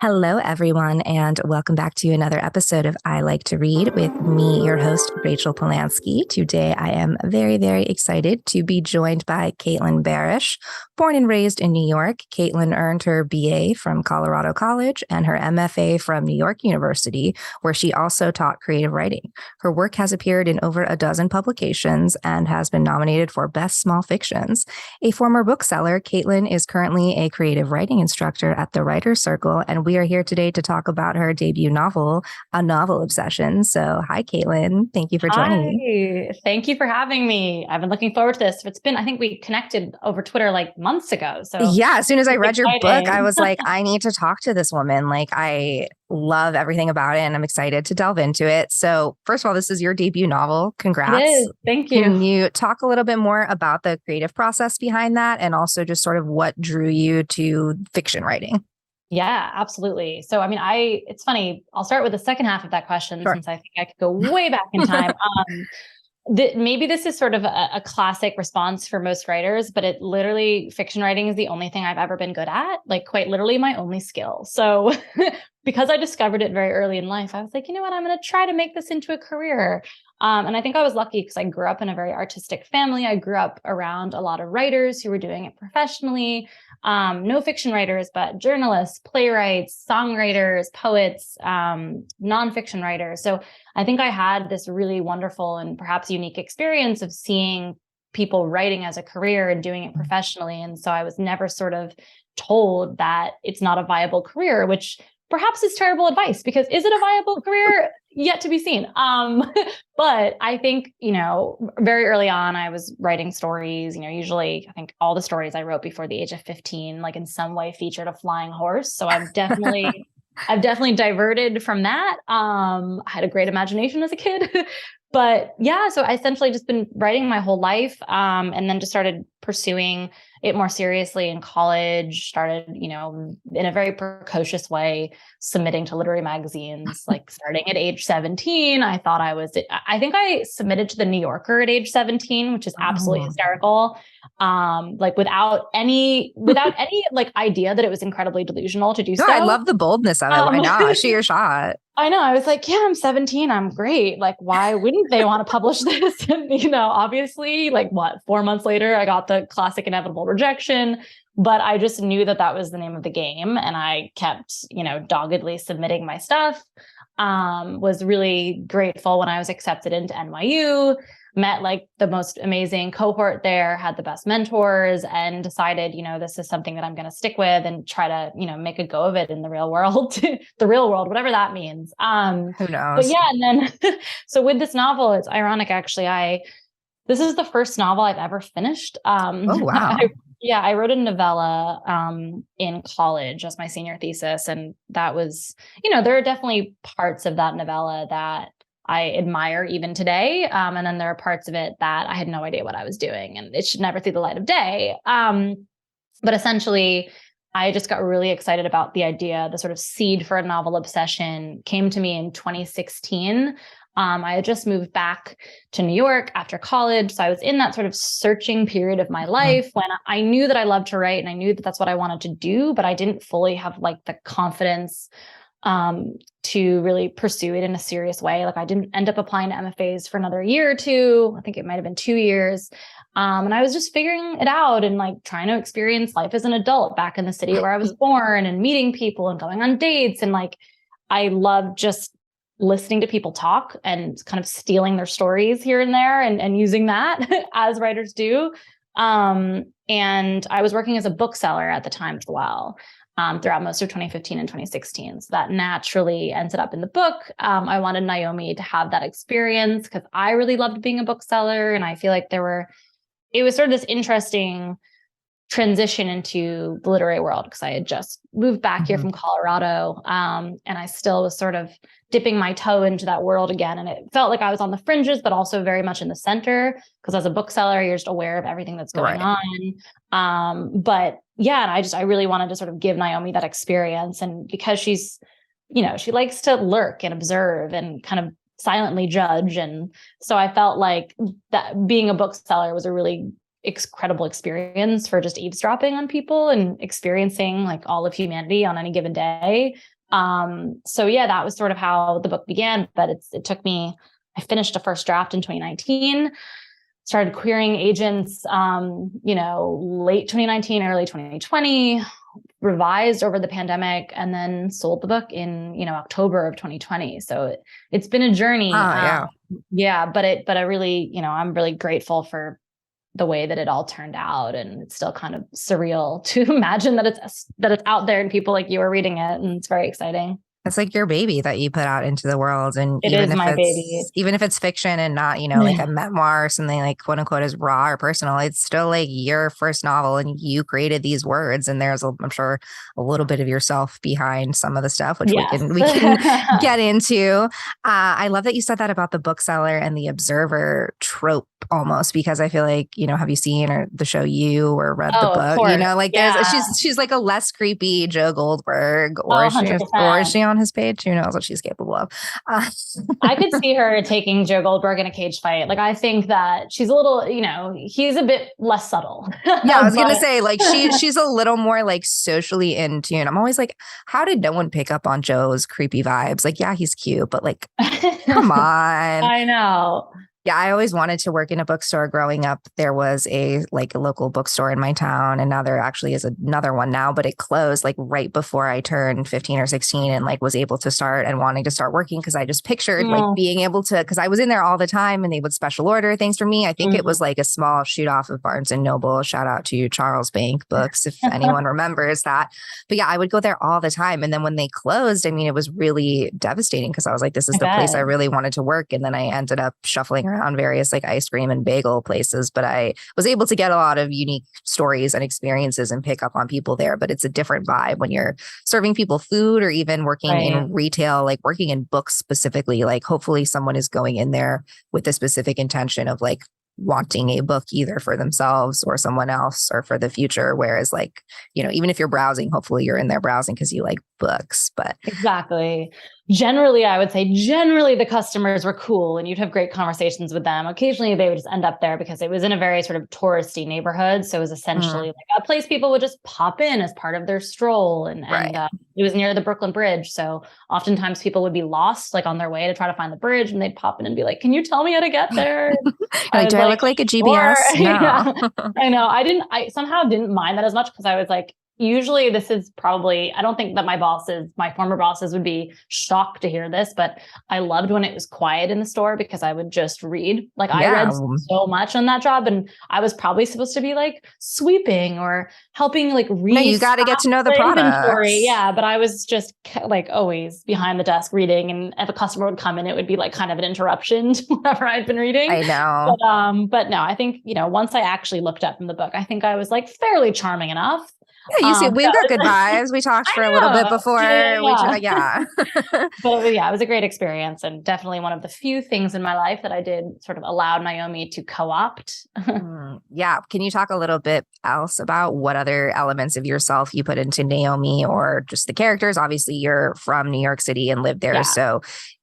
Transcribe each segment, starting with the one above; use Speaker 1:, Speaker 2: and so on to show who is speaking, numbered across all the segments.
Speaker 1: Hello, everyone, and welcome back to another episode of I Like to Read with me, your host, Rachel Polanski. Today, I am very, very excited to be joined by Caitlin Barasch. Born and raised in New York, Caitlin earned her BA from Colorado College and her MFA from New York University, where she also taught creative writing. Her work has appeared in over a dozen publications and has been nominated for Best Small Fictions. A former bookseller, Caitlin is currently a creative writing instructor at the Writers Circle, and we are here today to talk about her debut novel, A Novel Obsession. So, hi, Caitlin. Thank you for joining me.
Speaker 2: Hi, thank you for having me. I've been looking forward to this. I think we connected over Twitter like months ago. So
Speaker 1: yeah, as soon as I read your book, I was like,
Speaker 2: exciting.
Speaker 1: I need to talk to this woman. Like, I love everything about it and I'm excited to delve into it. So, first of all, this is your debut novel.
Speaker 2: It
Speaker 1: Congrats.
Speaker 2: is. Thank
Speaker 1: Can
Speaker 2: you.
Speaker 1: you talk a little bit more about the creative process behind that and also just sort of what drew you to fiction writing?
Speaker 2: Yeah, absolutely. So, it's funny. I'll start with the second half of that question
Speaker 1: Sure.
Speaker 2: since I think I could go way back in time. Maybe this is sort of a classic response for most writers, but fiction writing is the only thing I've ever been good at, like quite literally my only skill. So because I discovered it very early in life, I was like, you know what, I'm going to try to make this into a career. And I think I was lucky because I grew up in a very artistic family. I grew up around a lot of writers who were doing it professionally. No fiction writers, but journalists, playwrights, songwriters, poets, nonfiction writers. So I think I had this really wonderful and perhaps unique experience of seeing people writing as a career and doing it professionally. And so I was never sort of told that it's not a viable career, which perhaps is terrible advice because is it a viable career? Yet to be seen. But I think, very early on, I was writing stories, usually I think all the stories I wrote before the age of 15, like in some way featured a flying horse. So I've definitely diverted from that. I had a great imagination as a kid, but yeah, so I essentially just been writing my whole life. And then just started pursuing it more seriously in college, started, in a very precocious way, submitting to literary magazines, like starting at age 17. I think I submitted to the New Yorker at age 17, which is absolutely hysterical. Like without any like idea that it was incredibly delusional to do so.
Speaker 1: I love the boldness of it. Why not? Shoot your shot.
Speaker 2: I know. I was like, yeah, I'm 17. I'm great. Like, why wouldn't they want to publish this? And, obviously, like 4 months later, I got the classic inevitable rejection, but I just knew that that was the name of the game. And I kept, doggedly submitting my stuff. Was really grateful when I was accepted into NYU, met like the most amazing cohort there, had the best mentors, and decided, this is something that I'm going to stick with and try to, make a go of it in the real world, the real world, whatever that means.
Speaker 1: Who knows?
Speaker 2: But yeah, and then, so with this novel, it's ironic, actually, this is the first novel I've ever finished.
Speaker 1: Oh, wow.
Speaker 2: I wrote a novella in college as my senior thesis. And that was, there are definitely parts of that novella that I admire even today. And then there are parts of it that I had no idea what I was doing and it should never see the light of day. But essentially, I just got really excited about the idea. The sort of seed for a novel obsession came to me in 2016. I had just moved back to New York after college. So I was in that sort of searching period of my life when I knew that I loved to write and I knew that that's what I wanted to do, but I didn't fully have like the confidence to really pursue it in a serious way. Like I didn't end up applying to MFAs for another year or two. I think it might've been 2 years. And I was just figuring it out and like trying to experience life as an adult back in the city where I was born and meeting people and going on dates. And like, I loved just listening to people talk and kind of stealing their stories here and there and using that as writers do. And I was working as a bookseller at the time as well, throughout most of 2015 and 2016. So that naturally ended up in the book. I wanted Naomi to have that experience because I really loved being a bookseller. And I feel like it was sort of this interesting transition into the literary world because I had just moved back here from Colorado. And I still was sort of dipping my toe into that world again. And it felt like I was on the fringes, but also very much in the center because as a bookseller, you're just aware of everything that's going on. But yeah, and I really wanted to sort of give Naomi that experience. And because she's, she likes to lurk and observe and kind of silently judge. And so I felt like that being a bookseller was a really incredible experience for just eavesdropping on people and experiencing like all of humanity on any given day. So yeah, that was sort of how the book began, but it took me, I finished a first draft in 2019, started querying agents, late 2019, early 2020, revised over the pandemic, and then sold the book in, October of 2020. So it's been a journey.
Speaker 1: Yeah.
Speaker 2: But I really, I'm really grateful for the way that it all turned out. And it's still kind of surreal to imagine that it's out there and people like you are reading it. And it's very exciting.
Speaker 1: It's like your baby that you put out into the world. And
Speaker 2: it is my baby.
Speaker 1: Even if it's fiction and not, like a memoir or something like quote unquote is raw or personal, it's still like your first novel and you created these words. And there's, I'm sure, a little bit of yourself behind some of the stuff, which we can get into. I love that you said that about the bookseller and the observer trope almost, because I feel like, have you seen or the show You or read the book? There's she's like a less creepy Joe Goldberg, or is she on his page? Who knows what she's capable of?
Speaker 2: I could see her taking Joe Goldberg in a cage fight. Like, I think that she's a little, he's a bit less subtle.
Speaker 1: Yeah, I was gonna say, like, she's a little more like socially in tune. I'm always like, how did no one pick up on Joe's creepy vibes? Like, yeah, he's cute, but like, come on.
Speaker 2: I know.
Speaker 1: Yeah, I always wanted to work in a bookstore growing up. There was a local bookstore in my town, and now there actually is another one now, but it closed like right before I turned 15 or 16 and like was able to start and wanting to start working, because I just pictured like being able to, because I was in there all the time and they would special order things for me. I think it was like a small shoot off of Barnes and Noble. Shout out to Charles Bank Books if anyone remembers that. But yeah, I would go there all the time. And then when they closed, I mean, it was really devastating because I was like, this is the place I really wanted to work. And then I ended up shuffling around various like ice cream and bagel places, but I was able to get a lot of unique stories and experiences and pick up on people there. But it's a different vibe when you're serving people food or even working in retail, like working in books specifically. Like hopefully someone is going in there with the specific intention of like wanting a book either for themselves or someone else or for the future. Whereas like, even if you're browsing, hopefully you're in there browsing because you like books. But
Speaker 2: exactly. Generally, I would say the customers were cool and you'd have great conversations with them. Occasionally they would just end up there because it was in a very sort of touristy neighborhood. So it was essentially like a place people would just pop in as part of their stroll. And it was near the Brooklyn Bridge. So oftentimes people would be lost like on their way to try to find the bridge, and they'd pop in and be like, can you tell me how to get there?
Speaker 1: Do I look like a GPS? No.
Speaker 2: Yeah, I know. I somehow didn't mind that as much because I was like, usually this is probably, I don't think that my former bosses would be shocked to hear this, but I loved when it was quiet in the store because I would just read. Like I read so much on that job, and I was probably supposed to be like sweeping or helping like read.
Speaker 1: No, you got to get to know the product.
Speaker 2: Yeah. But I was just like always behind the desk reading. And if a customer would come in, it would be like kind of an interruption to whatever I'd been reading.
Speaker 1: I know.
Speaker 2: But no, I think, once I actually looked up from the book, I think I was like fairly charming enough.
Speaker 1: Yeah, you see, we've got good vibes. We talked for a little bit before.
Speaker 2: Yeah. But yeah, it was a great experience, and definitely one of the few things in my life that I did sort of allowed Naomi to co-opt.
Speaker 1: Yeah. Can you talk a little bit else about what other elements of yourself you put into Naomi, or just the characters? Obviously, you're from New York City and lived there. Yeah. So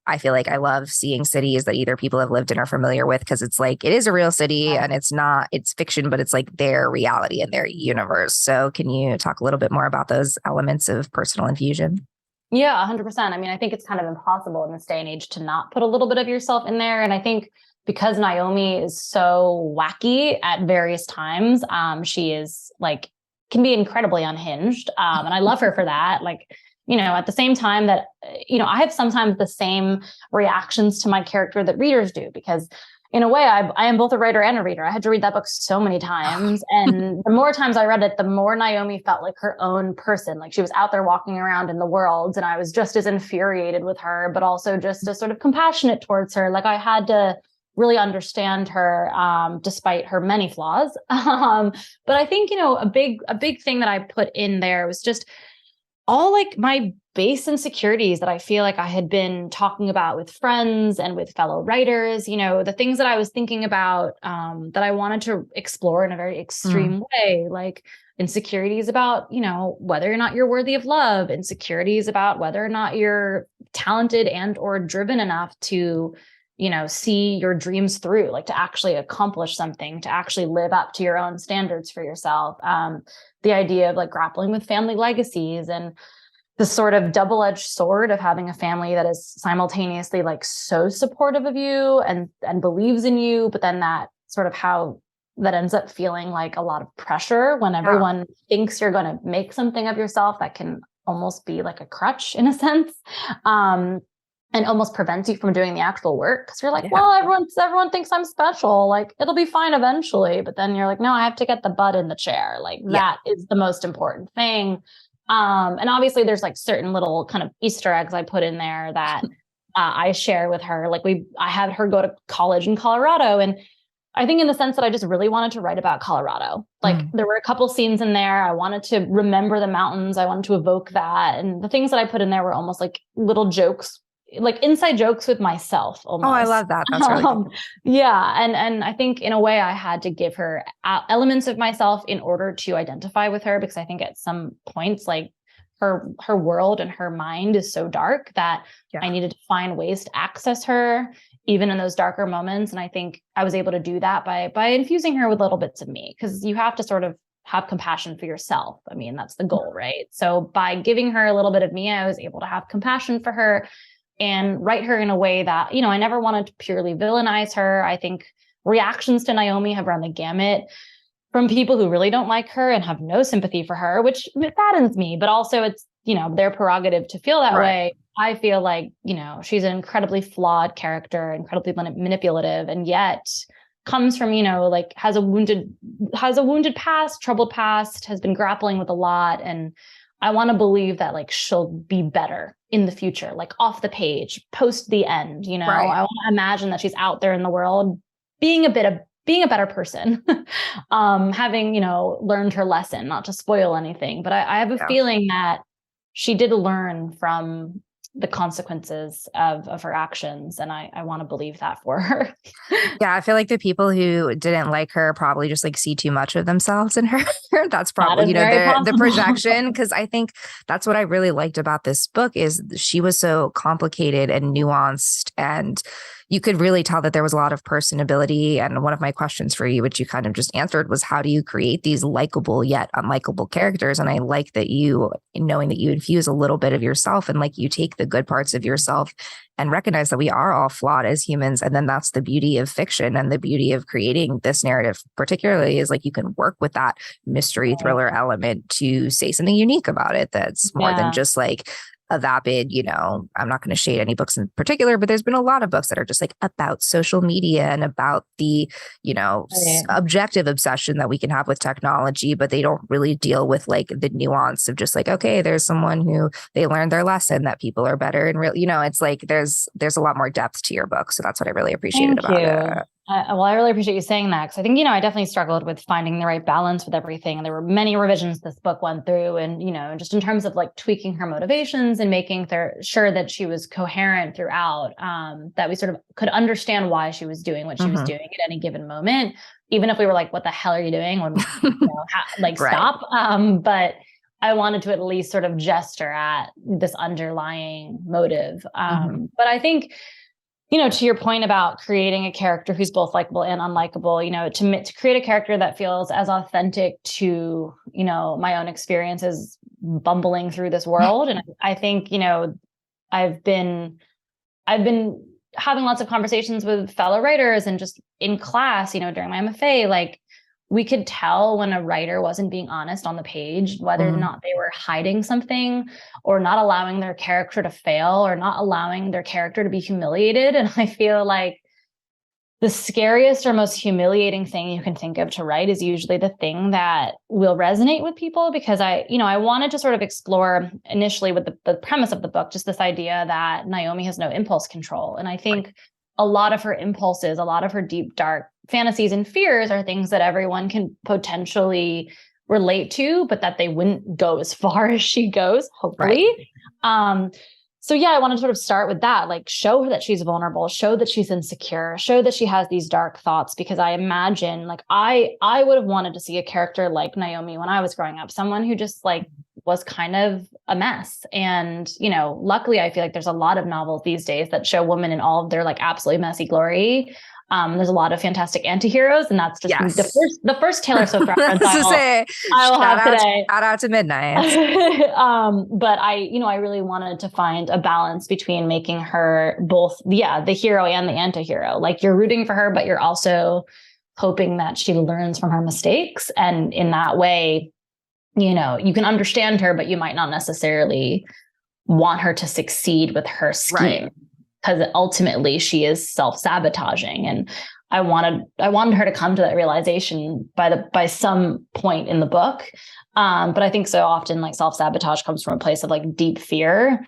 Speaker 1: I feel like I love seeing cities that either people have lived in or familiar with, because it's like, it is a real city and it's fiction, but it's like their reality and their universe. So can you talk a little bit more about those elements of personal infusion?
Speaker 2: Yeah, 100%. I mean, I think it's kind of impossible in this day and age to not put a little bit of yourself in there. And I think because Naomi is so wacky at various times, she is like, can be incredibly unhinged. And I love her for that. Like, at the same time that, I have sometimes the same reactions to my character that readers do, because in a way I am both a writer and a reader. I had to read that book so many times. And the more times I read it, the more Naomi felt like her own person. Like she was out there walking around in the world, and I was just as infuriated with her, but also just as sort of compassionate towards her. Like I had to really understand her, despite her many flaws. But I think, a big thing that I put in there was just all like my base insecurities that I feel like I had been talking about with friends and with fellow writers, the things that I was thinking about, that I wanted to explore in a very extreme way, like insecurities about, whether or not you're worthy of love, insecurities about whether or not you're talented and or driven enough to, see your dreams through, like to actually accomplish something, to actually live up to your own standards for yourself. The idea of like grappling with family legacies and the sort of double-edged sword of having a family that is simultaneously like so supportive of you and believes in you, but then that sort of how that ends up feeling like a lot of pressure when everyone thinks you're going to make something of yourself that can almost be like a crutch in a sense. And almost prevents you from doing the actual work. Cause you're like, well, everyone thinks I'm special. Like it'll be fine eventually. But then you're like, no, I have to get the butt in the chair. Like that is the most important thing. And obviously there's like certain little kind of Easter eggs I put in there that I share with her. Like I had her go to college in Colorado. And I think in the sense that I just really wanted to write about Colorado. Like there were a couple scenes in there. I wanted to remember the mountains. I wanted to evoke that. And the things that I put in there were almost like little jokes, like inside jokes with myself almost.
Speaker 1: Oh, I love that. That's really cool.
Speaker 2: Yeah. And I think in a way I had to give her elements of myself in order to identify with her, because I think at some points, like her world and her mind is so dark that I needed to find ways to access her even in those darker moments. And I think I was able to do that by infusing her with little bits of me, because you have to sort of have compassion for yourself. I mean, that's the goal, right? So by giving her a little bit of me, I was able to have compassion for her and write her in a way that, I never wanted to purely villainize her. I think reactions to Naomi have run the gamut from people who really don't like her and have no sympathy for her, which saddens me, but also it's, their prerogative to feel that way. I feel like, she's an incredibly flawed character, incredibly manipulative, and yet comes from, like has a wounded past, troubled past, has been grappling with a lot. And I want to believe that like she'll be better in the future, like off the page, post the end, I want to imagine that she's out there in the world being a better person, having, learned her lesson, not to spoil anything, but I have a feeling that she did learn from the consequences of her actions. And I want to believe that for her.
Speaker 1: Yeah, I feel like the people who didn't like her probably just like see too much of themselves in her. That's probably, the projection. Because I think that's what I really liked about this book is she was so complicated and nuanced, and you could really tell that there was a lot of personability. And one of my questions for you, which you kind of just answered, was how do you create these likable yet unlikable characters? And I like that knowing that you infuse a little bit of yourself and like you take the good parts of yourself and recognize that we are all flawed as humans. And then that's the beauty of fiction and the beauty of creating this narrative, particularly, is like you can work with that mystery thriller element to say something unique about it that's more than just like a vapid, I'm not going to shade any books in particular, but there's been a lot of books that are just like about social media and about the, objective obsession that we can have with technology, but they don't really deal with like the nuance of just like, okay, there's someone who they learned their lesson that people are better and real, it's like there's a lot more depth to your book. So that's what I really appreciated about it.
Speaker 2: Well, I really appreciate you saying that, because I think, I definitely struggled with finding the right balance with everything. And there were many revisions this book went through, and, just in terms of like tweaking her motivations and making sure that she was coherent throughout, that we sort of could understand why she was doing what she was doing at any given moment, even if we were like, what the hell are you doing? When stop. But I wanted to at least sort of gesture at this underlying motive. But I think, to your point about creating a character who's both likable and unlikable, to create a character that feels as authentic to, my own experiences bumbling through this world. And I think, I've been having lots of conversations with fellow writers and just in class, during my MFA, like we could tell when a writer wasn't being honest on the page, whether or not they were hiding something or not allowing their character to fail or not allowing their character to be humiliated. And I feel like the scariest or most humiliating thing you can think of to write is usually the thing that will resonate with people, because I wanted to sort of explore initially with the premise of the book, just this idea that Naomi has no impulse control. And I think a lot of her impulses, a lot of her deep, dark fantasies and fears are things that everyone can potentially relate to, but that they wouldn't go as far as she goes, hopefully. So yeah, I want to sort of start with that, like show her that she's vulnerable, show that she's insecure, show that she has these dark thoughts, because I imagine like I would have wanted to see a character like Naomi when I was growing up, someone who just like was kind of a mess. And, luckily I feel like there's a lot of novels these days that show women in all of their like absolutely messy glory. There's a lot of fantastic antiheroes, and that's just the first Taylor Swift reference I will have today.
Speaker 1: Shout out to Midnight.
Speaker 2: But I really wanted to find a balance between making her both, the hero and the anti-hero. Like, you're rooting for her, but you're also hoping that she learns from her mistakes. And in that way, you can understand her, but you might not necessarily want her to succeed with her scheme.
Speaker 1: Right.
Speaker 2: Because ultimately she is self-sabotaging, and I wanted her to come to that realization by some point in the book. But I think so often like self-sabotage comes from a place of like deep fear,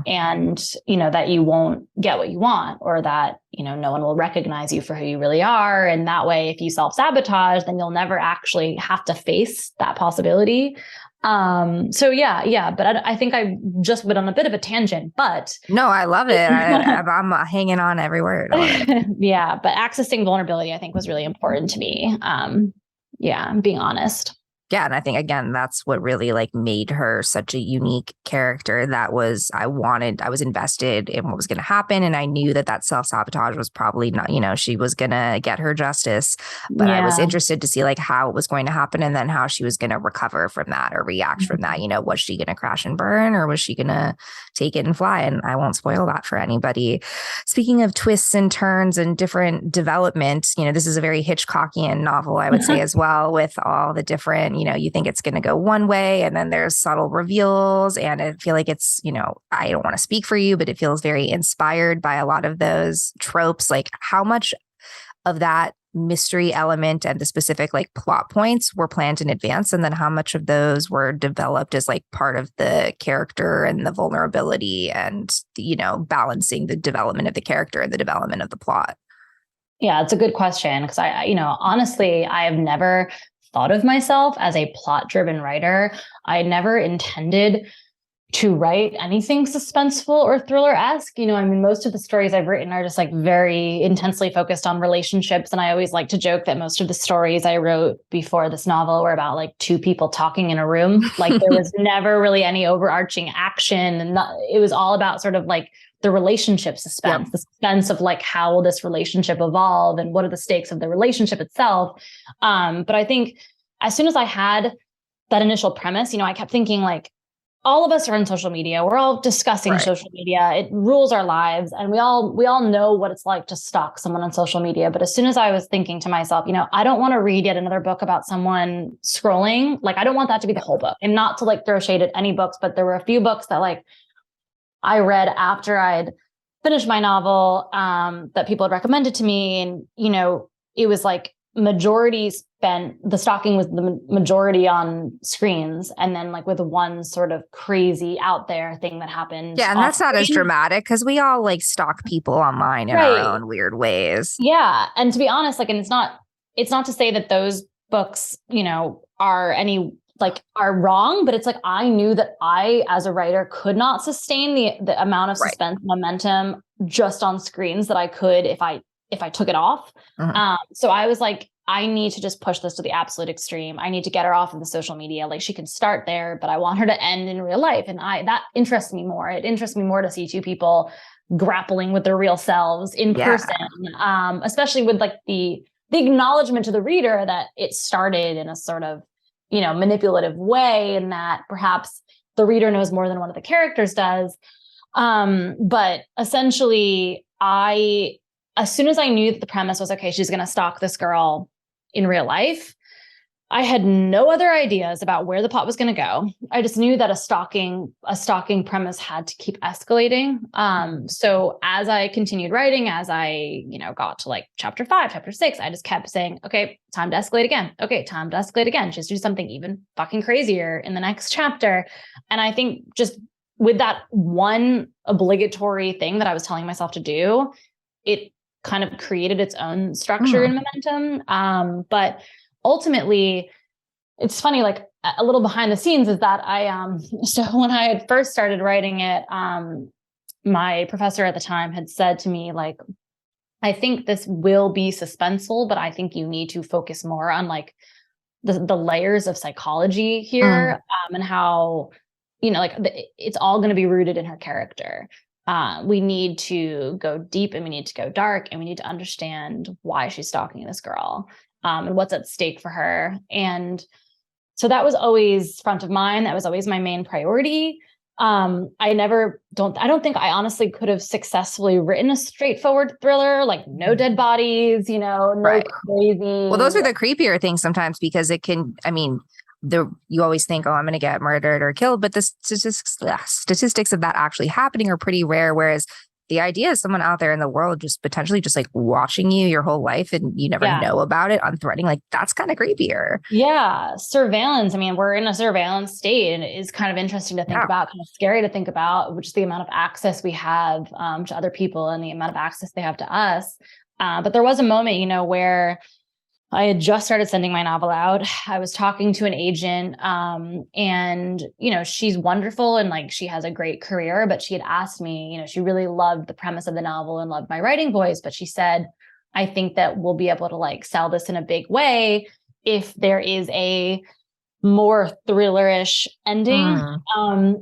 Speaker 2: and that you won't get what you want, or that no one will recognize you for who you really are. And that way, if you self-sabotage, then you'll never actually have to face that possibility. But I think I just went on a bit of a tangent, but
Speaker 1: no, I love it. I'm hanging on every word.
Speaker 2: Yeah. But accessing vulnerability, I think, was really important to me. Being honest.
Speaker 1: Yeah. And I think, again, that's what really like made her such a unique character. I was invested in what was going to happen. And I knew that self-sabotage was probably not, she was going to get her justice. But I was interested to see like how it was going to happen, and then how she was going to recover from that or react from that. Was she going to crash and burn, or was she going to take it and fly? And I won't spoil that for anybody. Speaking of twists and turns and different development, this is a very Hitchcockian novel, I would say, as well, with all the different, you think it's going to go one way, and then there's subtle reveals. And I feel like it's, I don't want to speak for you, but it feels very inspired by a lot of those tropes. Like, how much of that mystery element and the specific like plot points were planned in advance, and then how much of those were developed as like part of the character and the vulnerability and, balancing the development of the character and the development of the plot?
Speaker 2: Yeah, it's a good question, because honestly, I have never thought of myself as a plot-driven writer. I never intended to write anything suspenseful or thriller-esque. Most of the stories I've written are just like very intensely focused on relationships. And I always like to joke that most of the stories I wrote before this novel were about like two people talking in a room. Like, there was never really any overarching action. And it was all about sort of like the relationship suspense, the suspense of like, how will this relationship evolve and what are the stakes of the relationship itself? But I think as soon as I had that initial premise, I kept thinking like, all of us are on social media. We're all discussing social media. It rules our lives. And we all know what it's like to stalk someone on social media. But as soon as I was thinking to myself, I don't want to read yet another book about someone scrolling. Like, I don't want that to be the whole book. And not to like throw shade at any books, but there were a few books that like I read after I'd finished my novel, that people had recommended to me. And, it was like the stalking was the majority on screens, and then like with one sort of crazy out there thing that happened.
Speaker 1: Yeah. And that's not as dramatic, because we all like stalk people online in our own weird ways.
Speaker 2: Yeah. And to be honest, like, and it's not to say that those books, are wrong, but it's like, I knew that I, as a writer, could not sustain the amount of suspense momentum just on screens that I could if I took it off. So I was like, I need to just push this to the absolute extreme. I need to get her off of the social media. Like, she can start there, but I want her to end in real life. And that interests me more. It interests me more to see two people grappling with their real selves in person, especially with like the acknowledgement to the reader that it started in a sort of, manipulative way, and that perhaps the reader knows more than one of the characters does. But essentially, as soon as I knew that the premise was, okay, she's going to stalk this girl in real life, I had no other ideas about where the plot was going to go. I just knew that a stalking premise had to keep escalating. So as I continued writing, as I, got to like chapter 5, chapter 6, I just kept saying, okay, time to escalate again. Okay, time to escalate again. Just do something even fucking crazier in the next chapter. And I think just with that one obligatory thing that I was telling myself to do, it kind of created its own structure and momentum. But ultimately, it's funny, like a little behind the scenes is that so when I had first started writing it, my professor at the time had said to me, like, I think this will be suspenseful, but I think you need to focus more on like the layers of psychology
Speaker 1: Mm.
Speaker 2: here, and how, like it's all going to be rooted in her character. We need to go deep and we need to go dark and we need to understand why she's stalking this girl, and what's at stake for her. And so that was always front of mind. That was always my main priority. I don't think I honestly could have successfully written a straightforward thriller, like no dead bodies, no
Speaker 1: Right.
Speaker 2: crazy.
Speaker 1: Well, those are the creepier things sometimes because it can, I mean, you always think, oh, I'm going to get murdered or killed, but the statistics of that actually happening are pretty rare. Whereas the idea is someone out there in the world just potentially just like watching you your whole life and you never know about it, unthreatening, like that's kind of creepier.
Speaker 2: Yeah. Surveillance. I mean, we're in a surveillance state and it is kind of interesting to think about, kind of scary to think about, which is the amount of access we have to other people and the amount of access they have to us. But there was a moment, where I had just started sending my novel out. I was talking to an agent, and, she's wonderful and like she has a great career, but she had asked me, she really loved the premise of the novel and loved my writing voice. But she said, I think that we'll be able to like sell this in a big way if there is a more thrillerish ending.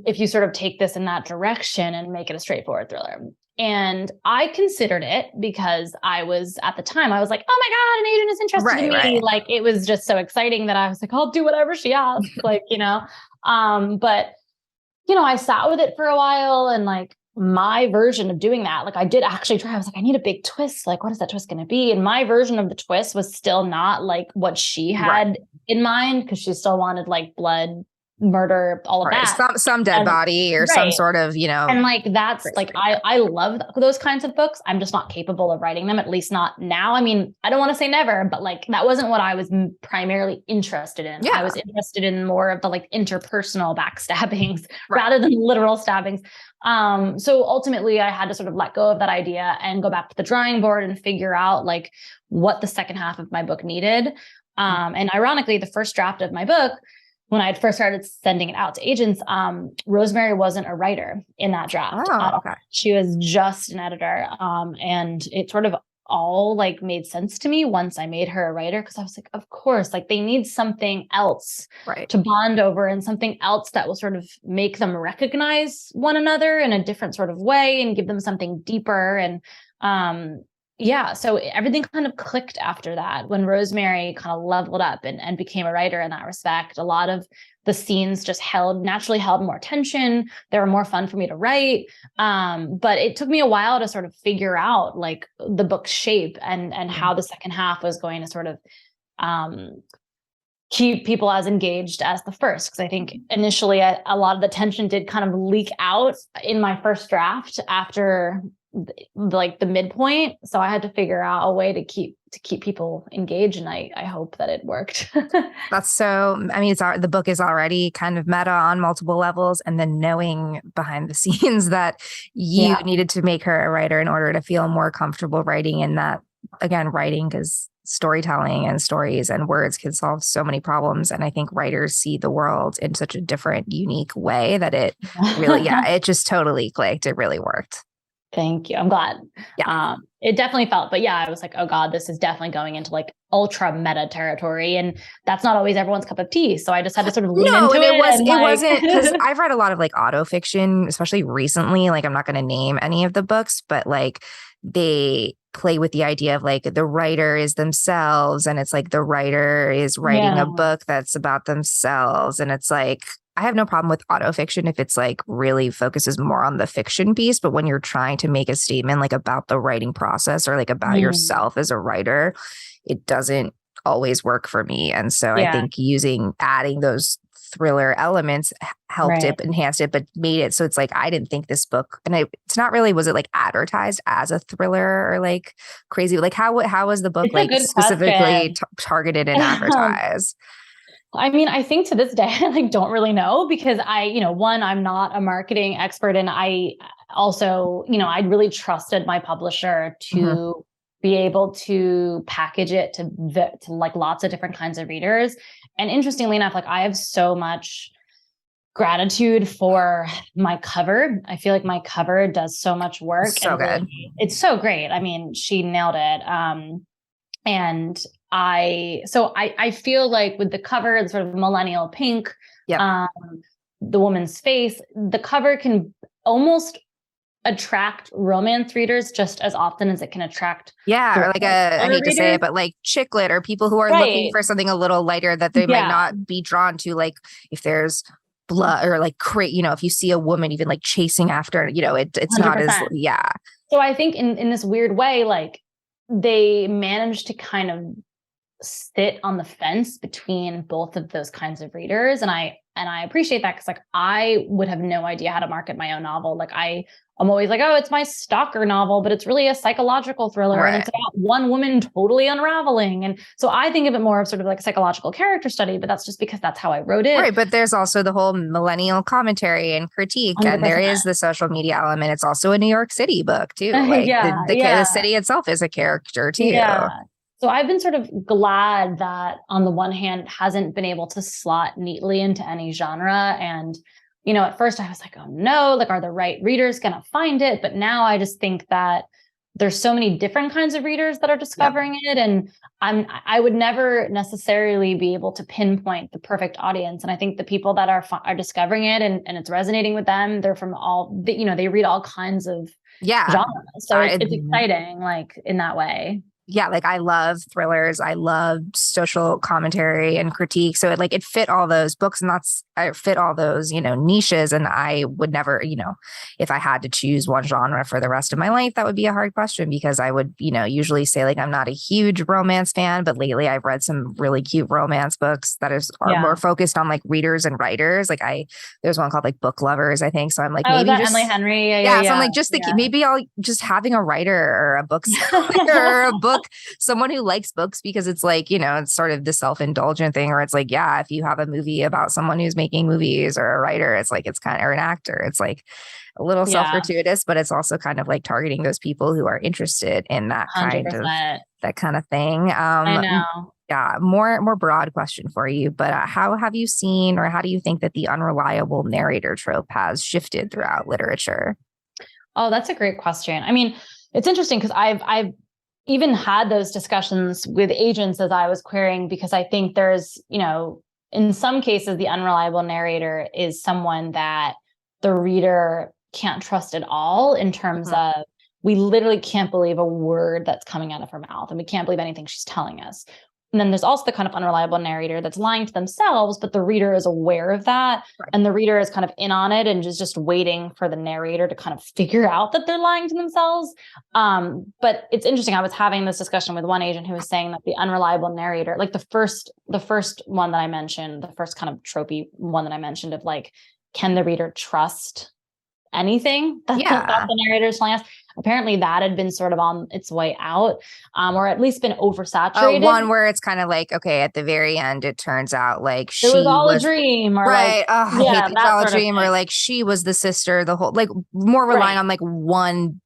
Speaker 2: If you sort of take this in that direction and make it a straightforward thriller. And I considered it because I was, at the time, I was like, oh my God, an agent is interested in me.
Speaker 1: Right.
Speaker 2: Like, it was just so exciting that I was like, I'll do whatever she asks. But, I sat with it for a while and like my version of doing that, like I did actually try, I was like, I need a big twist. Like, what is that twist going to be? And my version of the twist was still not like what she had in mind, because she still wanted like blood, murder, all of that.
Speaker 1: Some dead body or some sort of,
Speaker 2: And like, that's like, I love those kinds of books. I'm just not capable of writing them, at least not now. I mean, I don't want to say never, but like, that wasn't what I was primarily interested in. I was interested in more of the like interpersonal backstabbings rather than literal stabbings. So ultimately I had to sort of let go of that idea and go back to the drawing board and figure out like what the second half of my book needed. And ironically, the first draft of my book, when I had first started sending it out to agents, Rosemary wasn't a writer in that draft. She was just an editor. And it sort of all like made sense to me once I made her a writer, because I was like, of course, like they need something else to bond over and something else that will sort of make them recognize one another in a different sort of way and give them something deeper. And so everything kind of clicked after that when Rosemary kind of leveled up and became a writer in that respect. A lot of the scenes just naturally held more tension. They were more fun for me to write. But it took me a while to sort of figure out like the book's shape and how the second half was going to sort of keep people as engaged as the first. Because I think initially a lot of the tension did kind of leak out in my first draft after like the midpoint. So I had to figure out a way to keep people engaged. And I hope that it worked.
Speaker 1: That's so, I mean, the book is already kind of meta on multiple levels. And then knowing behind the scenes that you needed to make her a writer in order to feel more comfortable writing, and that, again, writing is storytelling and stories and words can solve so many problems. And I think writers see the world in such a different, unique way that it really, it just totally clicked. It really worked.
Speaker 2: Thank you. I'm glad. Yeah. It definitely felt, but I was like, oh God, this is definitely going into like ultra meta territory. And that's not always everyone's cup of tea. So I just had to sort of lean into it.
Speaker 1: It wasn't, because I've read a lot of like auto fiction, especially recently. Like I'm not going to name any of the books, but like they play with the idea of like the writer is themselves. And it's like the writer is writing a book that's about themselves. And it's like, I have no problem with autofiction if it's like really focuses more on the fiction piece. But when you're trying to make a statement like about the writing process or like about yourself as a writer, it doesn't always work for me. And so I think adding those thriller elements helped it, enhanced it, but made it so it's like I didn't think this book, and it's not really, was it like advertised as a thriller or like crazy? Like how was the book like specifically targeted and advertised?
Speaker 2: I mean, I think to this day, I like don't really know, because one, I'm not a marketing expert. And I also, I really trusted my publisher to be able to package it to like lots of different kinds of readers. And interestingly enough, like I have so much gratitude for my cover. I feel like my cover does so much work.
Speaker 1: So good.
Speaker 2: It's so great. I mean, she nailed it. And I feel like with the cover, the sort of millennial pink,
Speaker 1: Yep.
Speaker 2: the woman's face, the cover can almost attract romance readers just as often as it can attract
Speaker 1: Yeah, or like I hate to say it,
Speaker 2: readers.
Speaker 1: but like chick lit, or people who are looking
Speaker 2: Right.
Speaker 1: for something a little lighter that they might
Speaker 2: Yeah.
Speaker 1: not be drawn to. Like if there's blood or like if you see a woman even like chasing after, it's not as,
Speaker 2: 100%.
Speaker 1: yeah.
Speaker 2: So I think in this weird way, like they managed to kind of sit on the fence between both of those kinds of readers. And I appreciate that, because like I would have no idea how to market my own novel. Like I'm always like, oh, it's my stalker novel, but it's really a psychological thriller,
Speaker 1: Right.
Speaker 2: and it's about one woman totally unraveling. And so I think of it more of sort of like a psychological character study, but that's just because that's how I wrote it.
Speaker 1: Right. But there's also the whole millennial commentary and critique,
Speaker 2: 100%.
Speaker 1: and there is the social media element. It's also a New York City book too. Like the city itself is a character too.
Speaker 2: Yeah. So I've been sort of glad that on the one hand, it hasn't been able to slot neatly into any genre. And, at first I was like, oh no, like, are the right readers going to find it? But now I just think that there's so many different kinds of readers that are discovering it. And I would never necessarily be able to pinpoint the perfect audience. And I think the people that are discovering it and it's resonating with them, they're from they read all kinds of genres. So it's exciting, like in that way.
Speaker 1: Yeah, like I love thrillers. I love social commentary and critique. So it fit all those books, and I fit all those, niches. And I would never, if I had to choose one genre for the rest of my life, that would be a hard question, because I would, usually say like I'm not a huge romance fan, but lately I've read some really cute romance books that are more focused on like readers and writers. Like there's one called like Book Lovers, I think. So I'm like, maybe just
Speaker 2: Emily Henry.
Speaker 1: Yeah. So I'm like, maybe I'll just having a writer or a book or a book, someone who likes books, because it's like, it's sort of the self-indulgent thing, or it's like, yeah, if you have a movie about someone who's making movies, or a writer, it's like, it's kind of, or an actor, it's like a little self-gratuitous, but it's also kind of like targeting those people who are interested in that
Speaker 2: 100%.
Speaker 1: kind of thing.
Speaker 2: I know.
Speaker 1: Yeah, more broad question for you, but how have you seen, or how do you think that the unreliable narrator trope has shifted throughout literature?
Speaker 2: Oh, that's a great question. I mean, it's interesting because I've even had those discussions with agents as I was querying, because I think there's, in some cases, the unreliable narrator is someone that the reader can't trust at all, in terms of, we literally can't believe a word that's coming out of her mouth, and we can't believe anything she's telling us. And then there's also the kind of unreliable narrator that's lying to themselves, but the reader is aware of that. Right. And the reader is kind of in on it and just waiting for the narrator to kind of figure out that they're lying to themselves. But it's interesting. I was having this discussion with one agent who was saying that the unreliable narrator, like the first one that I mentioned, the first kind of tropey one that I mentioned of like, can the reader trust anything that the narrator is telling us? Apparently that had been sort of on its way out, or at least been oversaturated.
Speaker 1: One where it's kind of like, okay, at the very end, it turns out like
Speaker 2: it was all a dream, or
Speaker 1: right.
Speaker 2: Like,
Speaker 1: I hate it's all a dream, or like she was the sister, the whole, like more relying on like one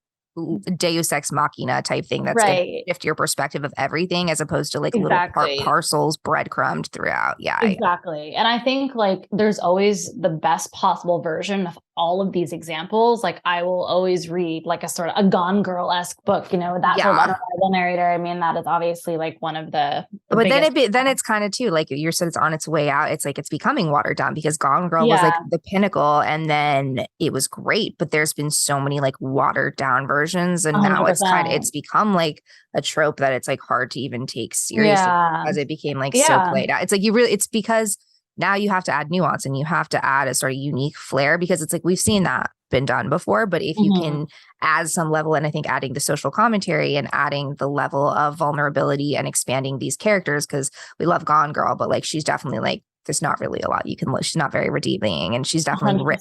Speaker 1: Deus Ex Machina type thing that's going to shift your perspective of everything, as opposed to like little parcels breadcrumbed throughout. Yeah,
Speaker 2: exactly. And I think like there's always the best possible version of all of these examples. Like I will always read like a sort of a Gone Girl-esque book, that sort of unreliable narrator. I mean, that is obviously like one of the
Speaker 1: but then it's kind of too, like you said, it's on its way out. It's like it's becoming watered down, because Gone Girl was like the pinnacle, and then it was great, but there's been so many like watered down versions, and 100%. Now it's become like a trope that it's like hard to even take seriously, because it became like so played out. It's like it's because now you have to add nuance, and you have to add a sort of unique flair, because it's like we've seen that been done before. But if you can add some level, and I think adding the social commentary and adding the level of vulnerability and expanding these characters, because we love Gone Girl, but like she's definitely like, there's not really a lot you can look. She's not very redeeming, and she's definitely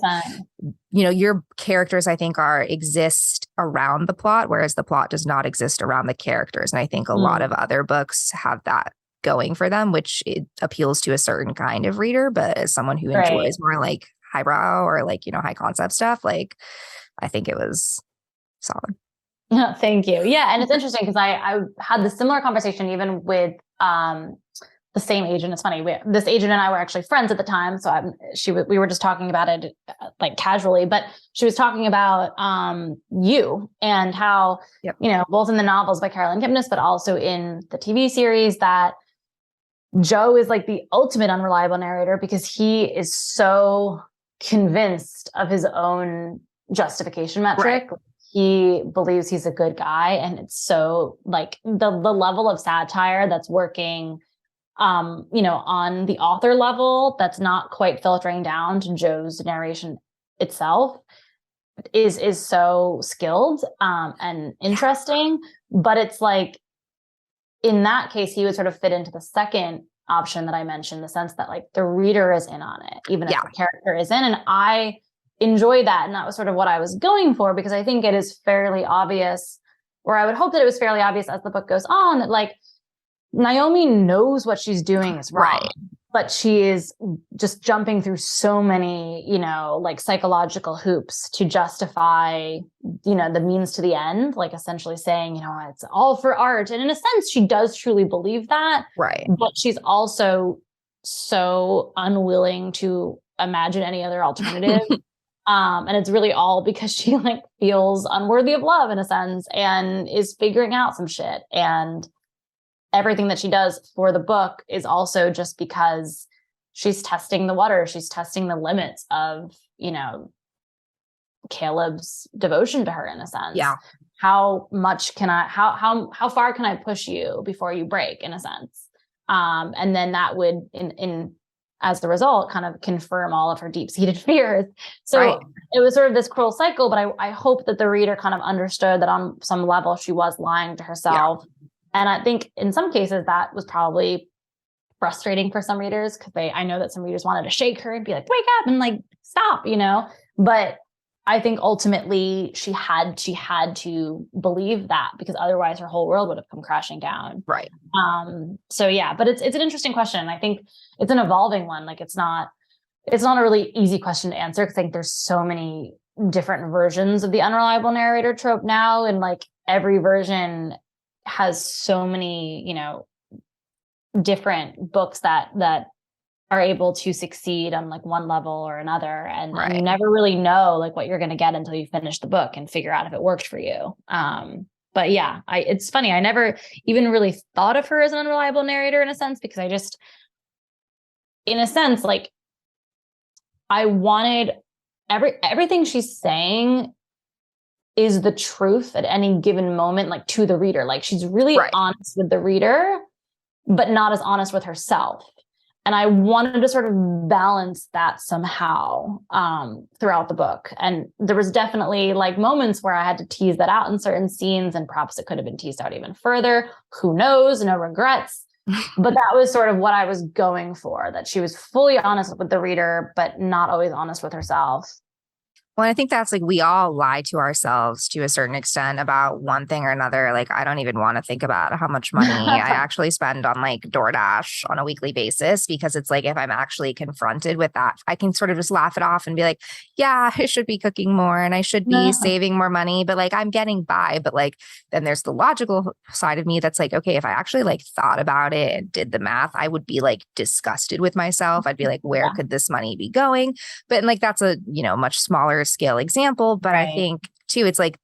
Speaker 1: your characters, I think, exist around the plot, whereas the plot does not exist around the characters. And I think a lot of other books have that going for them, which it appeals to a certain kind of reader. But as someone who enjoys more like highbrow or like, high concept stuff, like I think it was solid.
Speaker 2: Thank you. Yeah. And it's interesting because I had the similar conversation even with the same agent. It's funny. This agent and I were actually friends at the time. So we were just talking about it like casually, but she was talking about you and how,
Speaker 1: Yep.
Speaker 2: Both in the novels by Carolyn Kipnis, but also in the TV series, that Joe is like the ultimate unreliable narrator because he is so convinced of his own justification metric. Right. He believes he's a good guy. And it's so like the level of satire that's working on the author level, that's not quite filtering down to Joe's narration itself, is so skilled and interesting. But it's like, in that case, he would sort of fit into the second option that I mentioned, the sense that like the reader is in on it, even if the character isn't. And I enjoy that. And that was sort of what I was going for, because I think it is fairly obvious, or I would hope that it was fairly obvious as the book goes on, that like Naomi knows what she's doing is wrong, but she is just jumping through so many, like psychological hoops to justify, the means to the end, like essentially saying, it's all for art. And in a sense, she does truly believe that. Right. But she's also so unwilling to imagine any other alternative. And it's really all because she like feels unworthy of love in a sense and is figuring out some shit. And everything that she does for the book is also just because she's testing the water. She's testing the limits of, Caleb's devotion to her in a sense. Yeah. How much can how far can I push you before you break in a sense? And then that would in as the result kind of confirm all of her deep-seated fears. So it was sort of this cruel cycle, but I hope that the reader kind of understood that on some level she was lying to herself. Yeah. And I think in some cases that was probably frustrating for some readers, because I know that some readers wanted to shake her and be like, wake up and like, stop, but I think ultimately she had to believe that, because otherwise her whole world would have come crashing down. Right. So yeah, but it's an interesting question. I think it's an evolving one. Like it's not a really easy question to answer, because I think there's so many different versions of the unreliable narrator trope now. And like every version has so many, different books that are able to succeed on like one level or another. And you never really know like what you're going to get until you finish the book and figure out if it worked for you. But yeah, it's funny. I never even really thought of her as an unreliable narrator in a sense, because I just, in a sense, like I wanted everything she's saying is the truth at any given moment, like to the reader. Like she's really honest with the reader, but not as honest with herself. And I wanted to sort of balance that somehow throughout the book. And there was definitely like moments where I had to tease that out in certain scenes, and perhaps it could have been teased out even further. Who knows? No regrets. But that was sort of what I was going for, that she was fully honest with the reader, but not always honest with herself.
Speaker 1: Well, I think that's like, we all lie to ourselves to a certain extent about one thing or another. Like, I don't even want to think about how much money I actually spend on like DoorDash on a weekly basis, because it's like, if I'm actually confronted with that, I can sort of just laugh it off and be like, yeah, I should be cooking more and I should be saving more money, but like I'm getting by. But like, then there's the logical side of me that's like, okay, if I actually like thought about it and did the math, I would be like disgusted with myself. I'd be like, where could this money be going? But like, that's a, much smaller scale example. But I think too, it's like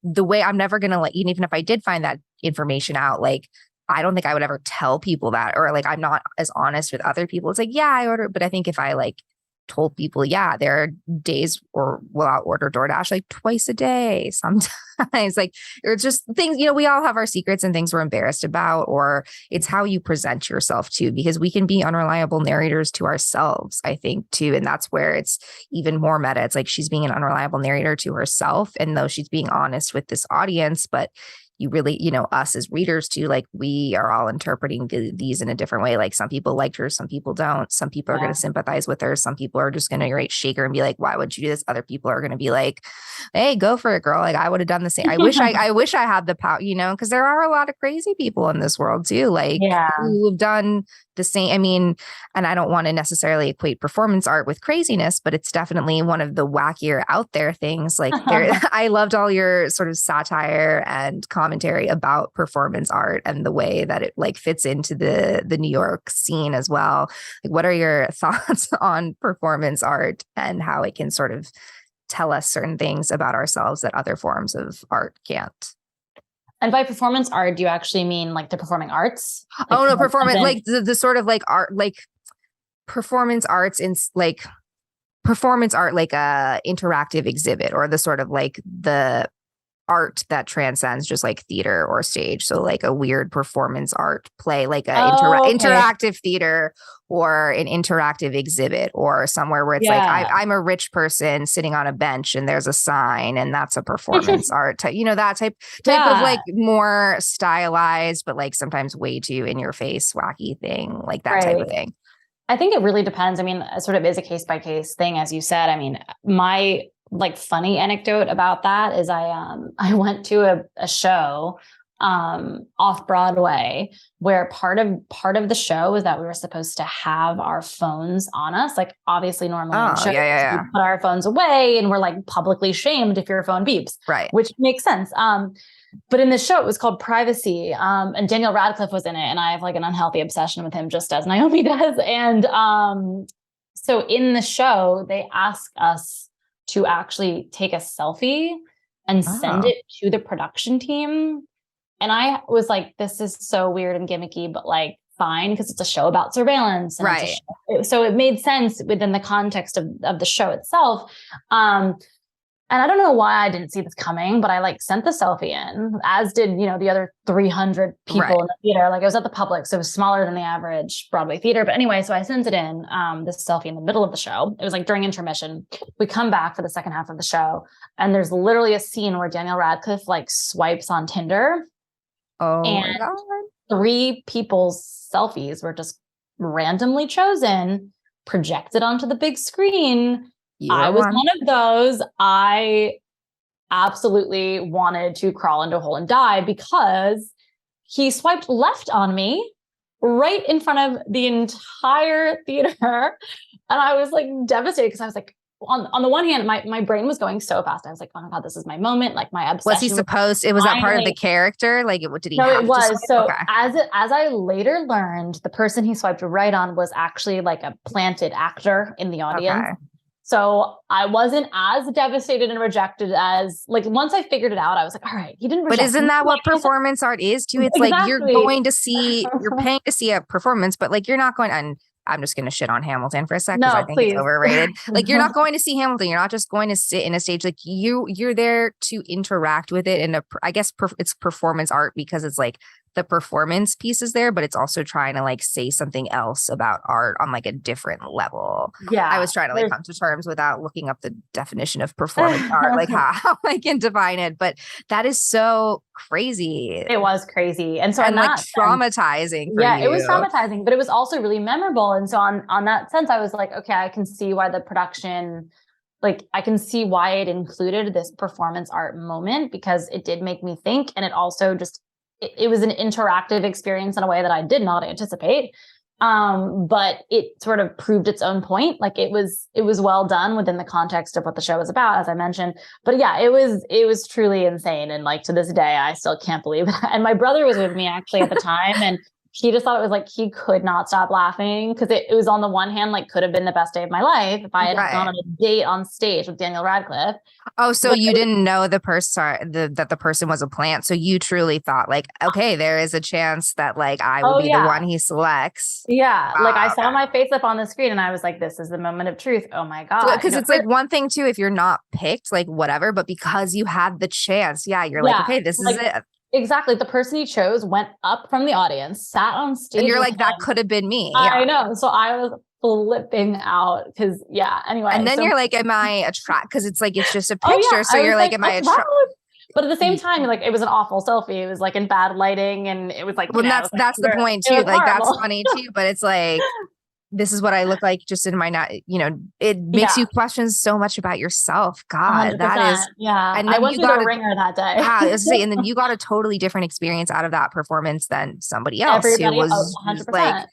Speaker 1: the way I'm never going to like, even if I did find that information out, like, I don't think I would ever tell people that, or like, I'm not as honest with other people. It's like, yeah, I order, but I think if I like told people, yeah, there are days or I'll order DoorDash like twice a day sometimes, like, or just things, we all have our secrets and things we're embarrassed about, or it's how you present yourself too, because we can be unreliable narrators to ourselves, I think too. And that's where it's even more meta. It's like she's being an unreliable narrator to herself, and though she's being honest with this audience, but you really, us as readers too, like we are all interpreting these in a different way. Like some people liked her, some people don't. Some people are going to sympathize with her. Some people are just going to shake her and be like, why would you do this? Other people are going to be like, hey, go for it, girl. Like I would have done the same. I wish I had the power, because there are a lot of crazy people in this world too, like who have done the same. I mean, and I don't want to necessarily equate performance art with craziness, but it's definitely one of the wackier out there things. Like I loved all your sort of satire and commentary about performance art and the way that it like fits into the New York scene as well. Like, what are your thoughts on performance art and how it can sort of tell us certain things about ourselves that other forms of art can't?
Speaker 2: And by performance art, do you actually mean like the performing arts? Like,
Speaker 1: oh no, performance, like the sort of like art, like performance arts in like performance art, like a interactive exhibit, or the sort of like the art that transcends just like theater or stage. So like a weird performance art play, like a interactive theater or an interactive exhibit, or somewhere where it's like I'm a rich person sitting on a bench and there's a sign, and that's a performance art type, that type of like more stylized, but like sometimes way too in your face, wacky thing, like that type of thing.
Speaker 2: I think it really depends. I mean, it sort of is a case by case thing, as you said. I mean, my like funny anecdote about that is I went to a show off Broadway where part of the show was that we were supposed to have our phones on us. Like obviously normally in shows, we put our phones away and we're like publicly shamed if your phone beeps,
Speaker 1: right? Which
Speaker 2: makes sense. But in this show, it was called Privacy, and Daniel Radcliffe was in it, and I have like an unhealthy obsession with him, just as Naomi does. And so in the show, they ask us to actually take a selfie and send it to the production team. And I was like, this is so weird and gimmicky, but like fine, because it's a show about surveillance. And
Speaker 1: right.
Speaker 2: So it made sense within the context of the show itself. And I don't know why I didn't see this coming, but I like sent the selfie in, as did, the other 300 people in the theater. Like I was at the Public, so it was smaller than the average Broadway theater. But anyway, so I sent it in, this selfie in the middle of the show. It was like during intermission. We come back for the second half of the show, and there's literally a scene where Daniel Radcliffe like swipes on Tinder.
Speaker 1: Oh my God.
Speaker 2: 3 people's selfies were just randomly chosen, projected onto the big screen. I was one of those. I absolutely wanted to crawl into a hole and die because he swiped left on me right in front of the entire theater. And I was like devastated because I was like, on the one hand, my brain was going so fast. I was like, oh my God, this is my moment. Like my obsession.
Speaker 1: Was he supposed, was that part of the character? Like did he
Speaker 2: No,
Speaker 1: have
Speaker 2: it was.
Speaker 1: to
Speaker 2: So as I later learned, the person he swiped right on was actually like a planted actor in the audience. Okay. So I wasn't as devastated and rejected as like, once I figured it out, I was like, all right, he didn't reject me.
Speaker 1: But isn't that what performance art is too? It's like you're going to see, you're paying to see a performance, but like you're not going, and I'm just going to shit on Hamilton for a second because I think it's overrated. Like you're not going to see Hamilton. You're not just going to sit in a stage. Like you're there to interact with it. And I guess it's performance art because it's like the performance piece is there, but it's also trying to like say something else about art on like a different level. Yeah. I was trying to like come to terms without looking up the definition of performance art, like how I can define it. But that is so crazy.
Speaker 2: It was crazy. And so
Speaker 1: and like traumatizing for you.
Speaker 2: It was traumatizing, but it was also really memorable. And so on that sense, I was like, okay, I can see why the production, like I can see why it included this performance art moment, because it did make me think. And it also just, it was an interactive experience in a way that I did not anticipate. But it sort of proved its own point. Like it was well done within the context of what the show was about, as I mentioned. But yeah, it was truly insane. And like to this day, I still can't believe it. And my brother was with me actually at the time, and he just thought it was like, he could not stop laughing because it was on the one hand, like could have been the best day of my life if I had gone on a date on stage with Daniel Radcliffe. Oh, so
Speaker 1: you didn't know that the person was a plant. So you truly thought like, okay, there is a chance that like I will be the one he selects.
Speaker 2: Yeah. Like I saw my face up on the screen and I was like, this is the moment of truth. Oh my God.
Speaker 1: Because it's like one thing too, if you're not picked, like whatever, but because you had the chance, you're like, okay, this is it.
Speaker 2: Exactly. The person he chose went up from the audience, sat on stage.
Speaker 1: And you're like, that could have been me.
Speaker 2: I know. So I was flipping out because, anyway.
Speaker 1: And then you're like, am I attracted? Because it's like, it's just a picture. So you're like, am I attracted?
Speaker 2: But at the same time, like it was an awful selfie. It was like in bad lighting. And it was like,
Speaker 1: well, that's the point too. Like horrible. That's funny too. But it's like, this is what I look like just in my, it makes you question so much about yourself. God,
Speaker 2: 100%.
Speaker 1: That is.
Speaker 2: Yeah. And then I went to the ringer that day.
Speaker 1: And then you got a totally different experience out of that performance than somebody else who was just like,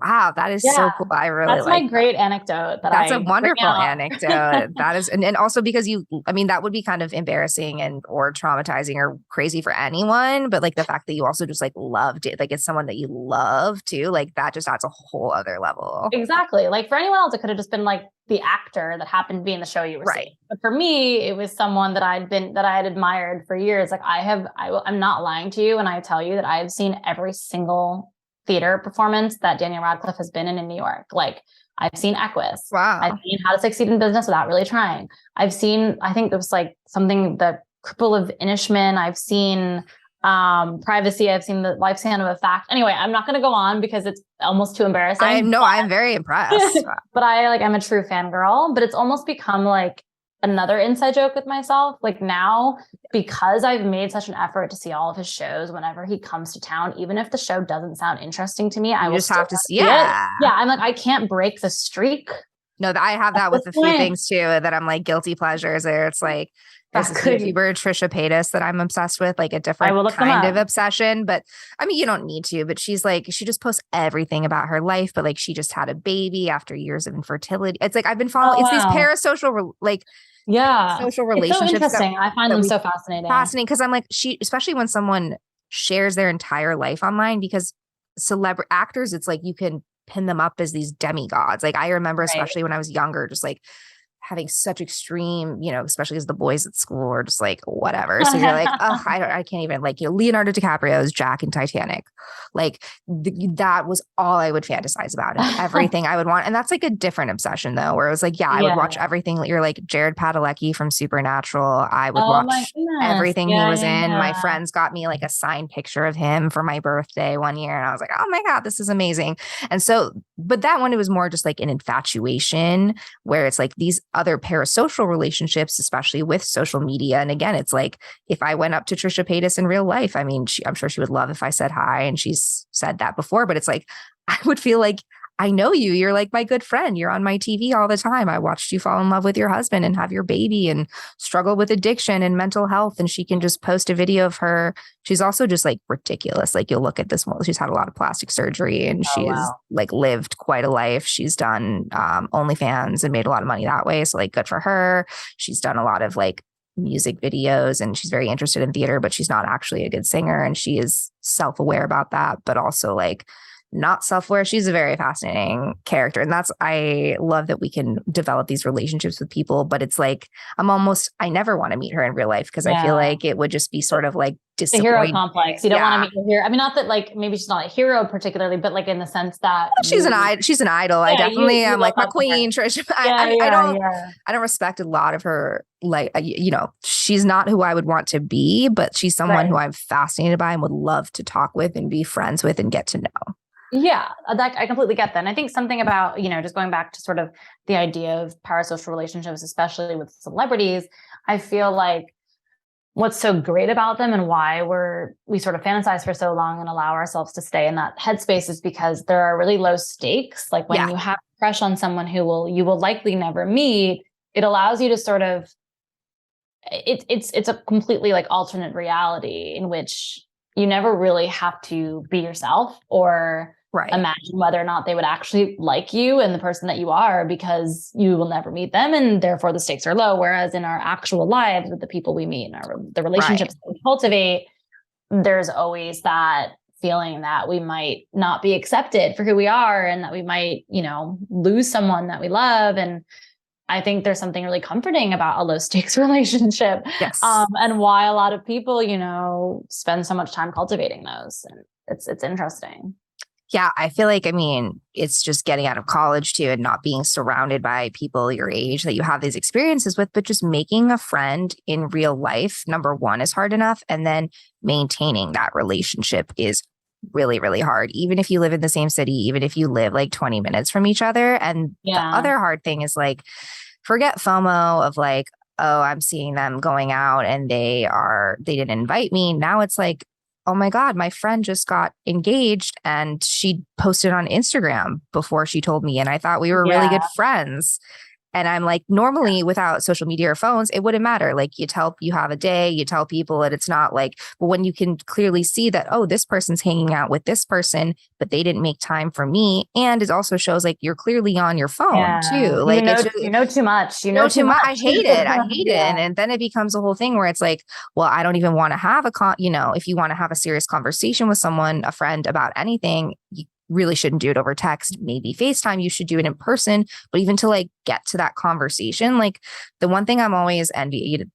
Speaker 1: Wow, that is so
Speaker 2: Yeah.
Speaker 1: cool. I really
Speaker 2: That's my
Speaker 1: like that.
Speaker 2: great anecdote that
Speaker 1: That's a
Speaker 2: I bring
Speaker 1: wonderful
Speaker 2: out.
Speaker 1: anecdote. That is, and also because I mean, that would be kind of embarrassing and or traumatizing or crazy for anyone. But like the fact that you also just like loved it, like it's someone that you love too, like that just adds a whole other level.
Speaker 2: Exactly. Like for anyone else, it could have just been like the actor that happened to be in the show you were
Speaker 1: Right.
Speaker 2: seeing. But for me, it was someone that I had admired for years. Like I'm not lying to you when I tell you that I've seen every single theater performance that Daniel Radcliffe has been in New York. Like I've seen Equus. I've
Speaker 1: Wow.
Speaker 2: seen How to Succeed in Business Without Really Trying. I've seen, I think it was like something, The Cripple of Inishmin. I've seen Privacy. I've seen The Lifespan of a Fact. Anyway, I'm not going to go on because it's almost too embarrassing.
Speaker 1: I'm very impressed.
Speaker 2: But I'm a true fangirl, but it's almost become like another inside joke with myself. Like now, because I've made such an effort to see all of his shows whenever he comes to town, even if the show doesn't sound interesting to me, I
Speaker 1: You
Speaker 2: will
Speaker 1: just
Speaker 2: still
Speaker 1: have to see
Speaker 2: see it.
Speaker 1: yeah.
Speaker 2: Yeah, I'm like, I can't break the streak.
Speaker 1: No, I have that with a few things too that I'm like guilty pleasures there. It's like there's this YouTuber, Trisha Paytas, that I'm obsessed with, like a different kind of obsession. But I mean, you don't need to, but she's like, she just posts everything about her life, but like she just had a baby after years of infertility. It's like I've been following, it's these parasocial, like, social relationships.
Speaker 2: It's so interesting. I find them so fascinating.
Speaker 1: Fascinating because I'm like, especially when someone shares their entire life online, because actors, it's like you can pin them up as these demigods. Like I remember, especially when I was younger, just like having such extreme, especially as the boys at school are just like whatever. So you're like, oh, I can't even, like, Leonardo DiCaprio's Jack in Titanic. Like that was all I would fantasize about and everything I would want. And that's like a different obsession though, where it was like, I would watch everything. You're like Jared Padalecki from Supernatural. I would watch everything he was in. My friends got me like a signed picture of him for my birthday one year. And I was like, oh my God, this is amazing. And so, but that one, it was more just like an infatuation where it's like these other parasocial relationships, especially with social media. And again, it's like if I went up to Trisha Paytas in real life, I mean, I'm sure she would love if I said hi, and she's said that before, but it's like, I would feel like I know you. You're like my good friend. You're on my TV all the time. I watched you fall in love with your husband and have your baby and struggle with addiction and mental health. And she can just post a video of her. She's also just like ridiculous. Like you'll look at this one. She's had a lot of plastic surgery and she's like lived quite a life. She's done OnlyFans and made a lot of money that way. So like good for her. She's done a lot of like music videos and she's very interested in theater, but she's not actually a good singer. And she is self-aware about that, but also like not self-aware. She's a very fascinating character. And I love that we can develop these relationships with people, but it's like, I never want to meet her in real life because I feel like it would just be sort of like
Speaker 2: the hero complex. You don't want to meet your hero. I mean, not that like, maybe she's not a hero particularly, but like in the sense that
Speaker 1: she's an idol. I definitely am like my queen, Trish. I don't respect a lot of her. Like, she's not who I would want to be, but she's someone who I'm fascinated by and would love to talk with and be friends with and get to know.
Speaker 2: Yeah, I completely get that. And I think something about, just going back to sort of the idea of parasocial relationships, especially with celebrities, I feel like what's so great about them and why we sort of fantasize for so long and allow ourselves to stay in that headspace is because there are really low stakes. Like when you have a crush on someone who you will likely never meet, it allows you to sort of, it's a completely like alternate reality in which you never really have to be yourself or imagine whether or not they would actually like you and the person that you are, because you will never meet them. And therefore the stakes are low. Whereas in our actual lives with the people we meet and the relationships that we cultivate, there's always that feeling that we might not be accepted for who we are and that we might, lose someone that we love. And I think there's something really comforting about a low stakes relationship.
Speaker 1: Yes.
Speaker 2: And why a lot of people, spend so much time cultivating those. And it's interesting.
Speaker 1: Yeah, I feel like, it's just getting out of college too and not being surrounded by people your age that you have these experiences with, but just making a friend in real life, number one, is hard enough. And then maintaining that relationship is really, really hard. Even if you live in the same city, even if you live like 20 minutes from each other. And the other hard thing is like, forget FOMO of like, oh, I'm seeing them going out and they didn't invite me. Now it's like, oh my God, my friend just got engaged and she posted on Instagram before she told me. And I thought we were really good friends. And I'm like, normally without social media or phones, it wouldn't matter. Like you have a day, you tell people, and it's not like, but when you can clearly see that, oh, this person's hanging out with this person, but they didn't make time for me. And it also shows like you're clearly on your phone too. Like it's just,
Speaker 2: you know too much. You
Speaker 1: know
Speaker 2: know
Speaker 1: too
Speaker 2: too
Speaker 1: much.
Speaker 2: much.
Speaker 1: I hate it. I hate it.
Speaker 2: Yeah.
Speaker 1: And then it becomes a whole thing where it's like, well, I don't even want to have if you want to have a serious conversation with someone, a friend about anything, you really shouldn't do it over text. Maybe FaceTime, you should do it in person. But even to like get to that conversation, like the one thing I'm always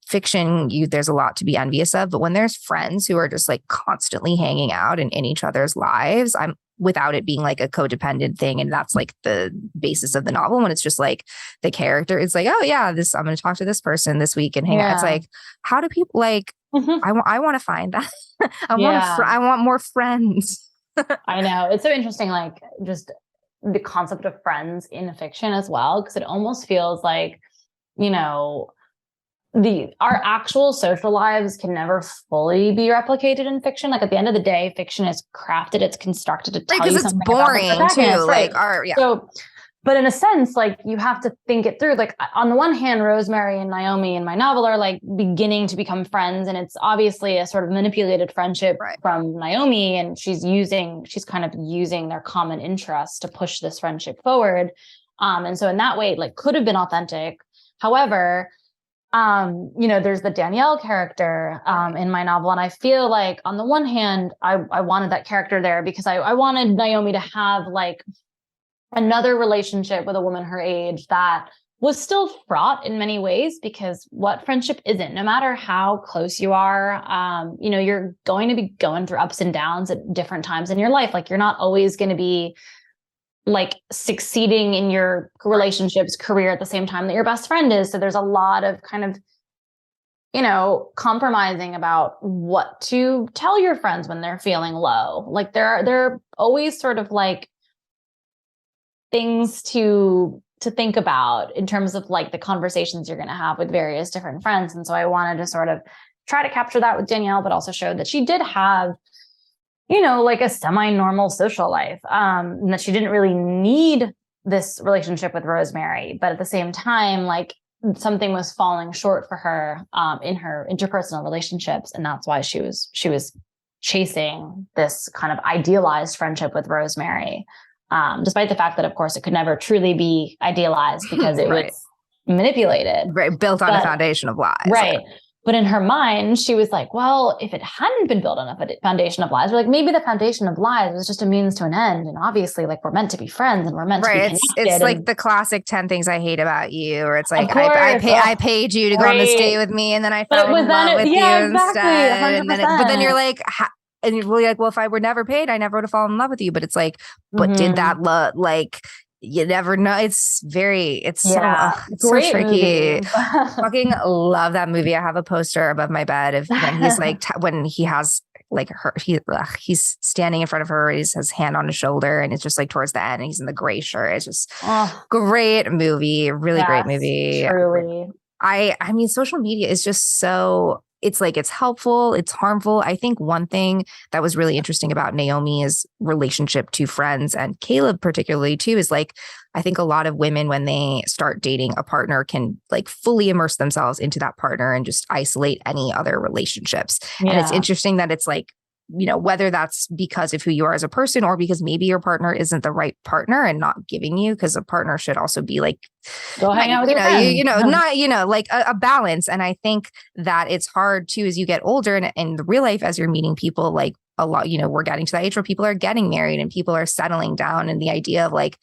Speaker 1: fiction, there's a lot to be envious of. But when there's friends who are just like constantly hanging out and in each other's lives, I'm without it being like a codependent thing. And that's like the basis of the novel, when it's just like the character is like, oh yeah, I'm going to talk to this person this week and hang out. It's like, how do people like, I want to find that. I want more friends.
Speaker 2: I know. It's so interesting. Like just the concept of friends in fiction as well. Cause it almost feels like, our actual social lives can never fully be replicated in fiction. Like at the end of the day, fiction is crafted, it's constructed to tell you something
Speaker 1: boring
Speaker 2: about the protagonist,
Speaker 1: too.
Speaker 2: right?
Speaker 1: Like
Speaker 2: So, but in a sense, like you have to think it through. Like on the one hand, Rosemary and Naomi in my novel are like beginning to become friends. And it's obviously a sort of manipulated friendship from Naomi. And she's kind of using their common interests to push this friendship forward. And so in that way, it like could have been authentic. However, there's the Danielle character in my novel. And I feel like on the one hand, I wanted that character there because I wanted Naomi to have like another relationship with a woman her age that was still fraught in many ways, because what friendship isn't, no matter how close you are, you're going to be going through ups and downs at different times in your life. Like you're not always going to be like succeeding in your relationships career at the same time that your best friend is. So there's a lot of kind of, compromising about what to tell your friends when they're feeling low. Like there are always sort of like things to think about in terms of like the conversations you're going to have with various different friends. And so I wanted to sort of try to capture that with Danielle, but also show that she did have, like a semi-normal social life, and that she didn't really need this relationship with Rosemary. But at the same time, like something was falling short for her in her interpersonal relationships. And that's why she was chasing this kind of idealized friendship with Rosemary. Despite the fact that, of course, it could never truly be idealized because it was manipulated.
Speaker 1: Right. Built on a foundation of lies.
Speaker 2: Right. But in her mind, she was like, well, if it hadn't been built on a foundation of lies, or like maybe the foundation of lies was just a means to an end. And obviously, like we're meant to be friends and we're meant to be connected.
Speaker 1: It's like the classic 10 things I hate about you, or it's like, I paid you to go on this date with me and then I fell in love with you instead. And but then you're like, and you're really like, well, if I were never paid, I never would have fallen in love with you. But it's like, but did that you never know. It's so tricky. Fucking love that movie. I have a poster above my bed of when he's like, when he has like he's standing in front of her, he has his hand on his shoulder, and it's just like towards the end, and he's in the gray shirt. It's just great movie. Really great movie.
Speaker 2: Truly.
Speaker 1: I mean, social media is just so, it's like, it's helpful, it's harmful. I think one thing that was really interesting about Naomi's relationship to friends, and Caleb particularly too, is like, I think a lot of women, when they start dating a partner, can like fully immerse themselves into that partner and just isolate any other relationships. Yeah. And it's interesting that it's like, whether that's because of who you are as a person, or because maybe your partner isn't the right partner and not giving you, because a partner should also be like,
Speaker 2: go hang out with your friends.
Speaker 1: Not, like a balance. And I think that it's hard too, as you get older, and in the real life, as you're meeting people, like a lot, we're getting to that age where people are getting married and people are settling down, and the idea of like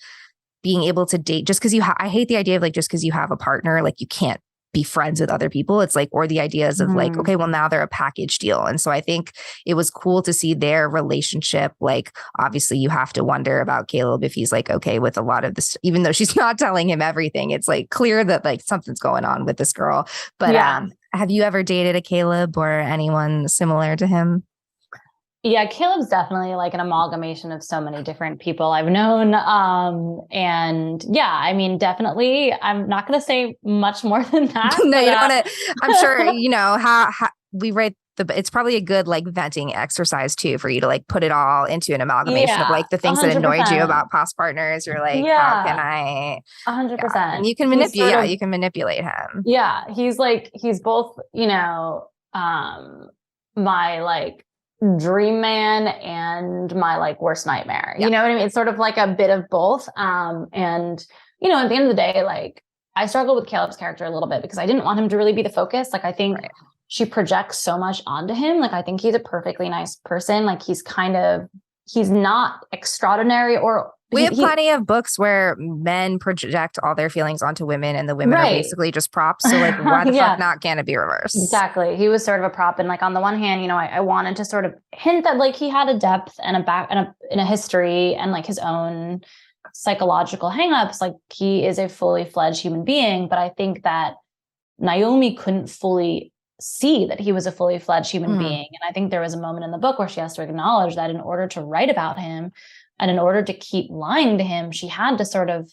Speaker 1: being able to date just because I hate the idea of like, just because you have a partner, like you can't be friends with other people. It's like, or the ideas of like, okay, well now they're a package deal. And so I think it was cool to see their relationship. Like, obviously you have to wonder about Caleb if he's like, okay with a lot of this, even though she's not telling him everything. It's like clear that like something's going on with this girl. But have you ever dated a Caleb or anyone similar to him?
Speaker 2: Yeah, Caleb's definitely like an amalgamation of so many different people I've known. And yeah, I mean, definitely, I'm not going to say much more than that.
Speaker 1: No, you don't want to, I'm sure, how we write it's probably a good like venting exercise too, for you to like put it all into an amalgamation of like the things that annoyed you about past partners. You're like, how can I
Speaker 2: 100%.
Speaker 1: And you can manipulate, you can manipulate him.
Speaker 2: Yeah. He's both, my like dream man and my like worst nightmare. You know what I mean? It's sort of like a bit of both. And at the end of the day, like I struggled with Caleb's character a little bit because I didn't want him to really be the focus. Like I think she projects so much onto him. Like I think he's a perfectly nice person. Like he's not extraordinary or
Speaker 1: we have plenty of books where men project all their feelings onto women and the women are basically just props. So like, why the fuck not can it be reversed?
Speaker 2: Exactly. He was sort of a prop. And like, on the one hand, I wanted to sort of hint that like he had a depth and a history and like his own psychological hangups. Like he is a fully fledged human being. But I think that Naomi couldn't fully see that he was a fully fledged human being. And I think there was a moment in the book where she has to acknowledge that in order to write about him, and in order to keep lying to him, she had to sort of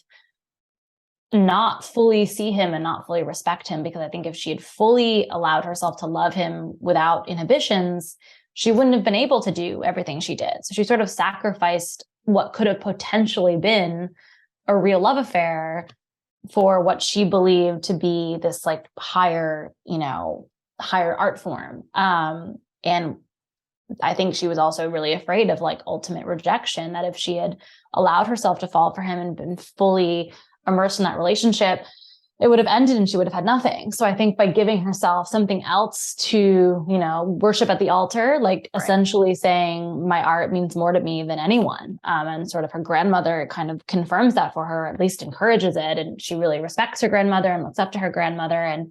Speaker 2: not fully see him and not fully respect him. Because I think if she had fully allowed herself to love him without inhibitions, she wouldn't have been able to do everything she did. So she sort of sacrificed what could have potentially been a real love affair for what she believed to be this like higher art form. And I think she was also really afraid of like ultimate rejection, that if she had allowed herself to fall for him and been fully immersed in that relationship, it would have ended and she would have had nothing. So I think by giving herself something else to, worship at the altar, like essentially saying my art means more to me than anyone. And sort of her grandmother kind of confirms that for her, at least encourages it. And she really respects her grandmother and looks up to her grandmother.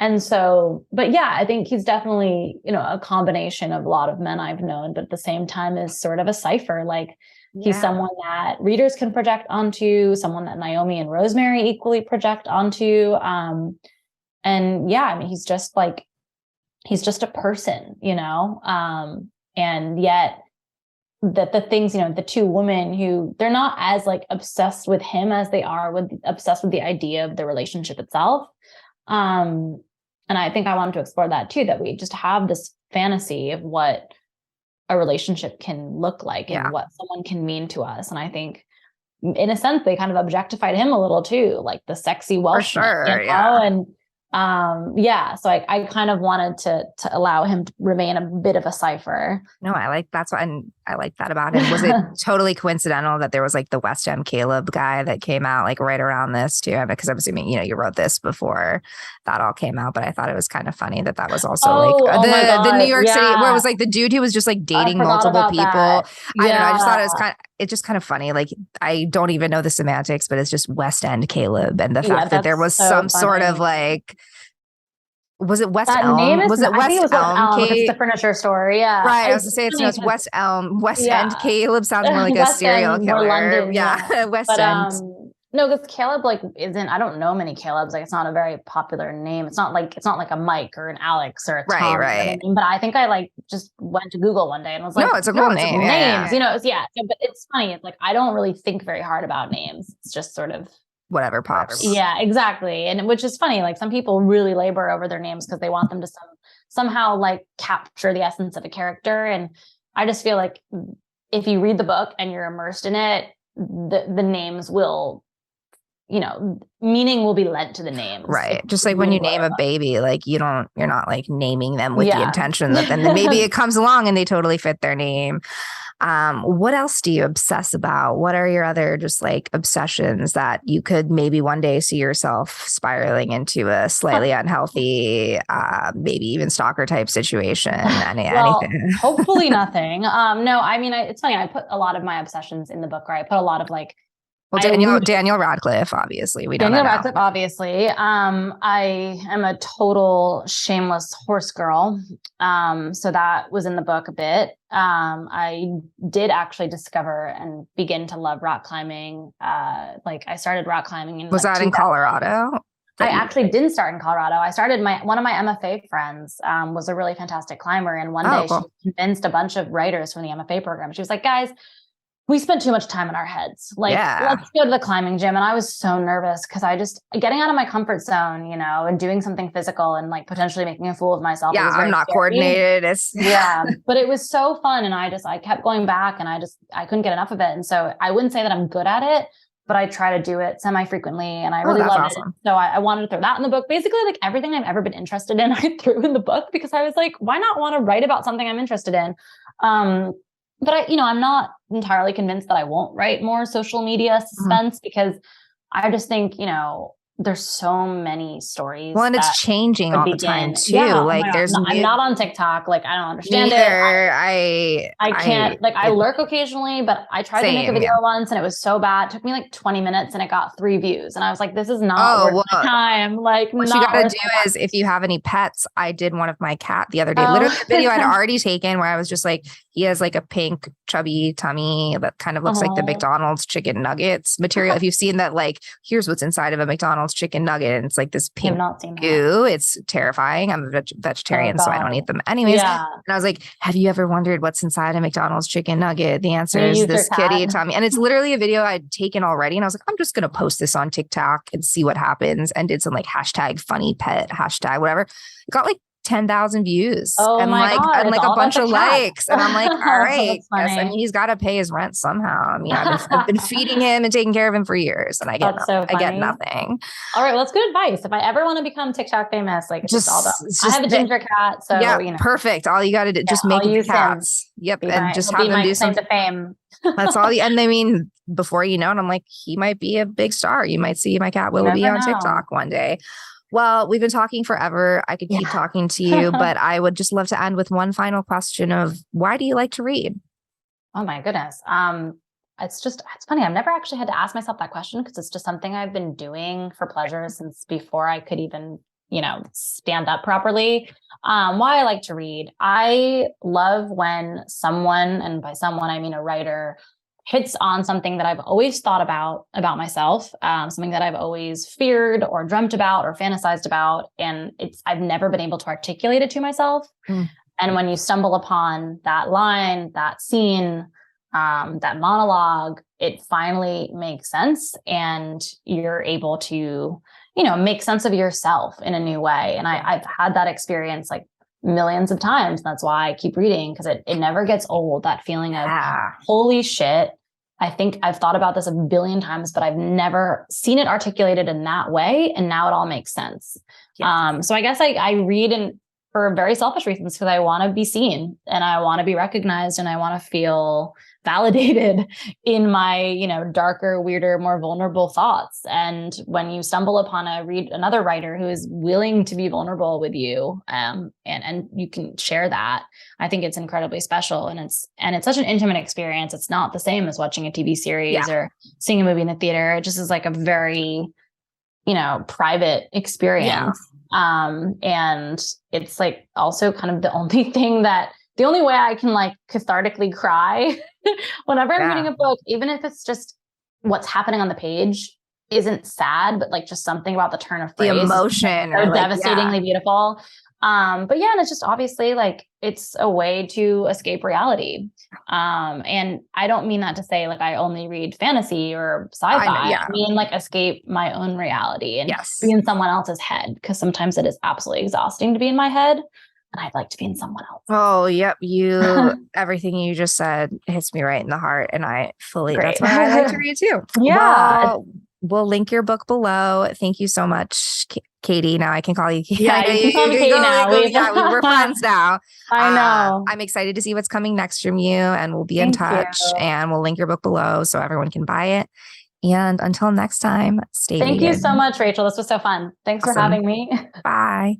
Speaker 2: And so, but yeah, I think he's definitely, a combination of a lot of men I've known, but at the same time is sort of a cipher. Like he's someone that readers can project onto, someone that Naomi and Rosemary equally project onto. And yeah, I mean, he's just a person, and yet that the things, the two women who they're not as like obsessed with him as they are obsessed with the idea of the relationship itself. And I think I wanted to explore that too, that we just have this fantasy of what a relationship can look like and what someone can mean to us. And I think in a sense, they kind of objectified him a little too, like the sexy Welshman, and so I kind of wanted to allow him to remain a bit of a cipher.
Speaker 1: No, I like that about him. Was it totally coincidental that there was like the West End Caleb guy that came out like right around this too? Because I'm assuming, you wrote this before that all came out, but I thought it was kind of funny that was also the New York City, where it was like the dude who was just like dating multiple people. I don't know. I just thought it's just kind of funny. Like, I don't even know the semantics, but it's just West End Caleb. And the fact that there was some sort of like, was it West Elm? Was it West Elm?
Speaker 2: It's a furniture store. Yeah.
Speaker 1: Right. I was going to say it's West Elm. West End Caleb sounds more like a serial killer.
Speaker 2: London,
Speaker 1: West End.
Speaker 2: No, because Caleb I don't know many Calebs. Like, it's not a very popular name. It's not like a Mike or an Alex or a Tom.
Speaker 1: Right.
Speaker 2: But I think I just went to Google one day and was like,
Speaker 1: no, it's a cool name.
Speaker 2: Names, but it's funny. It's like, I don't really think very hard about names. It's just sort of
Speaker 1: whatever pops.
Speaker 2: Yeah, exactly. And which is funny. Like, some people really labor over their names because they want them to somehow like capture the essence of a character. And I just feel like if you read the book and you're immersed in it, the names will, meaning will be lent to the names.
Speaker 1: Right. Just like when you name a baby, like you're not like naming them with the intention that then maybe it comes along and they totally fit their name. What else do you obsess about? What are your other just like obsessions that you could maybe one day see yourself spiraling into a slightly unhealthy, maybe even stalker type situation? Anything?
Speaker 2: Hopefully nothing. No, I mean, it's funny. I put a lot of my obsessions in the book, right? I put a lot of like,
Speaker 1: well, Daniel Radcliffe, obviously. Daniel
Speaker 2: Radcliffe, obviously. I am a total shameless horse girl. So that was in the book a bit. I did actually discover and begin to love rock climbing. I started rock climbing.
Speaker 1: Was that in Colorado?
Speaker 2: I actually didn't start in Colorado. I started one of my MFA friends was a really fantastic climber. And one day she convinced a bunch of writers from the MFA program. She was like, guys, we spent too much time in our heads. Like, let's go to the climbing gym. And I was so nervous because getting out of my comfort zone, you know, and doing something physical and like potentially making a fool of myself.
Speaker 1: Yeah, I'm not coordinated.
Speaker 2: But it was so fun. And I kept going back and I couldn't get enough of it. And so I wouldn't say that I'm good at it, but I try to do it semi-frequently and I really love it. So I wanted to throw that in the book. Basically, like everything I've ever been interested in, I threw in the book because I was like, why not want to write about something I'm interested in? But I'm not entirely convinced that I won't write more social media suspense because I just think, there's so many stories.
Speaker 1: Well, and it's changing all the time too.
Speaker 2: Yeah,
Speaker 1: like
Speaker 2: I'm not on TikTok. Like I don't understand it. I can't. I lurk occasionally, but I tried to make a video once and it was so bad. It took me like 20 minutes and it got 3 views. And I was like, this is not worth my time. Like
Speaker 1: what you gotta do is if you have any pets, I did one of my cat the other day. Literally a video I'd already taken where I was just like, he has like a pink chubby tummy that kind of looks like the McDonald's chicken nuggets material. If you've seen that, like, here's what's inside of a McDonald's chicken nugget. And it's like this pink goo. It's terrifying. I'm a vegetarian, so I don't eat them anyways. Yeah. And I was like, have you ever wondered what's inside a McDonald's chicken nugget? The answer is this kitty tummy. And it's literally a video I'd taken already. And I was like, I'm just going to post this on TikTok and see what happens. And did some like hashtag funny pet, hashtag whatever. It got like 10,000 views and like a bunch of likes. And I'm like, all right. Yes, I mean, he's got to pay his rent somehow. I mean, I've been feeding him and taking care of him for years and I get nothing.
Speaker 2: All right. Well, that's good advice. If I ever want to become TikTok famous, like I have a ginger cat. So
Speaker 1: perfect. All you got to do, just make the cats. Yep. And just have them do something.
Speaker 2: Fame.
Speaker 1: That's all. And I mean, before you know it, I'm like, he might be a big star. You might see my cat Willow be on TikTok one day. Well, we've been talking forever. I could keep talking to you, but I would just love to end with one final question of why do you like to read?
Speaker 2: Oh my goodness. It's funny. I've never actually had to ask myself that question because it's just something I've been doing for pleasure since before I could even, stand up properly. Why I like to read. I love when someone, and by someone, I mean a writer, hits on something that I've always thought about myself, something that I've always feared or dreamt about or fantasized about. And I've never been able to articulate it to myself. And when you stumble upon that line, that scene, that monologue, it finally makes sense. And you're able to, make sense of yourself in a new way. And I've had that experience like millions of times. That's why I keep reading, because it never gets old. That feeling of holy shit. I think I've thought about this a billion times, but I've never seen it articulated in that way. And now it all makes sense. Yeah. So I guess I read for very selfish reasons, because I want to be seen and I want to be recognized and I want to feel validated in my, darker, weirder, more vulnerable thoughts. And when you stumble upon another writer who is willing to be vulnerable with you, and you can share that, I think it's incredibly special. And it's such an intimate experience. It's not the same as watching a TV series or seeing a movie in the theater. It just is like a very, private experience. Yeah. And it's like also kind of the only way I can like cathartically cry whenever I'm reading a book, even if it's just what's happening on the page isn't sad, but like just something about the turn of phrase,
Speaker 1: the emotion,
Speaker 2: so devastatingly beautiful. And it's just obviously like it's a way to escape reality. And I don't mean that to say like I only read fantasy or sci-fi. I mean like escape my own reality and be in someone else's head, because sometimes it is absolutely exhausting to be in my head. And I'd like to be in someone else.
Speaker 1: Oh, yep. Everything you just said hits me right in the heart. And that's why I like to read too.
Speaker 2: Yeah.
Speaker 1: Well, we'll link your book below. Thank you so much, Katie. Now I can call you Katie.
Speaker 2: Yeah, you can call me Katie now.
Speaker 1: We're friends now.
Speaker 2: I know.
Speaker 1: I'm excited to see what's coming next from you, and we'll be in touch. And we'll link your book below so everyone can buy it. And until next time, stay
Speaker 2: Thank you so much, Rachel. This was so fun. Thanks for having me.
Speaker 1: Bye.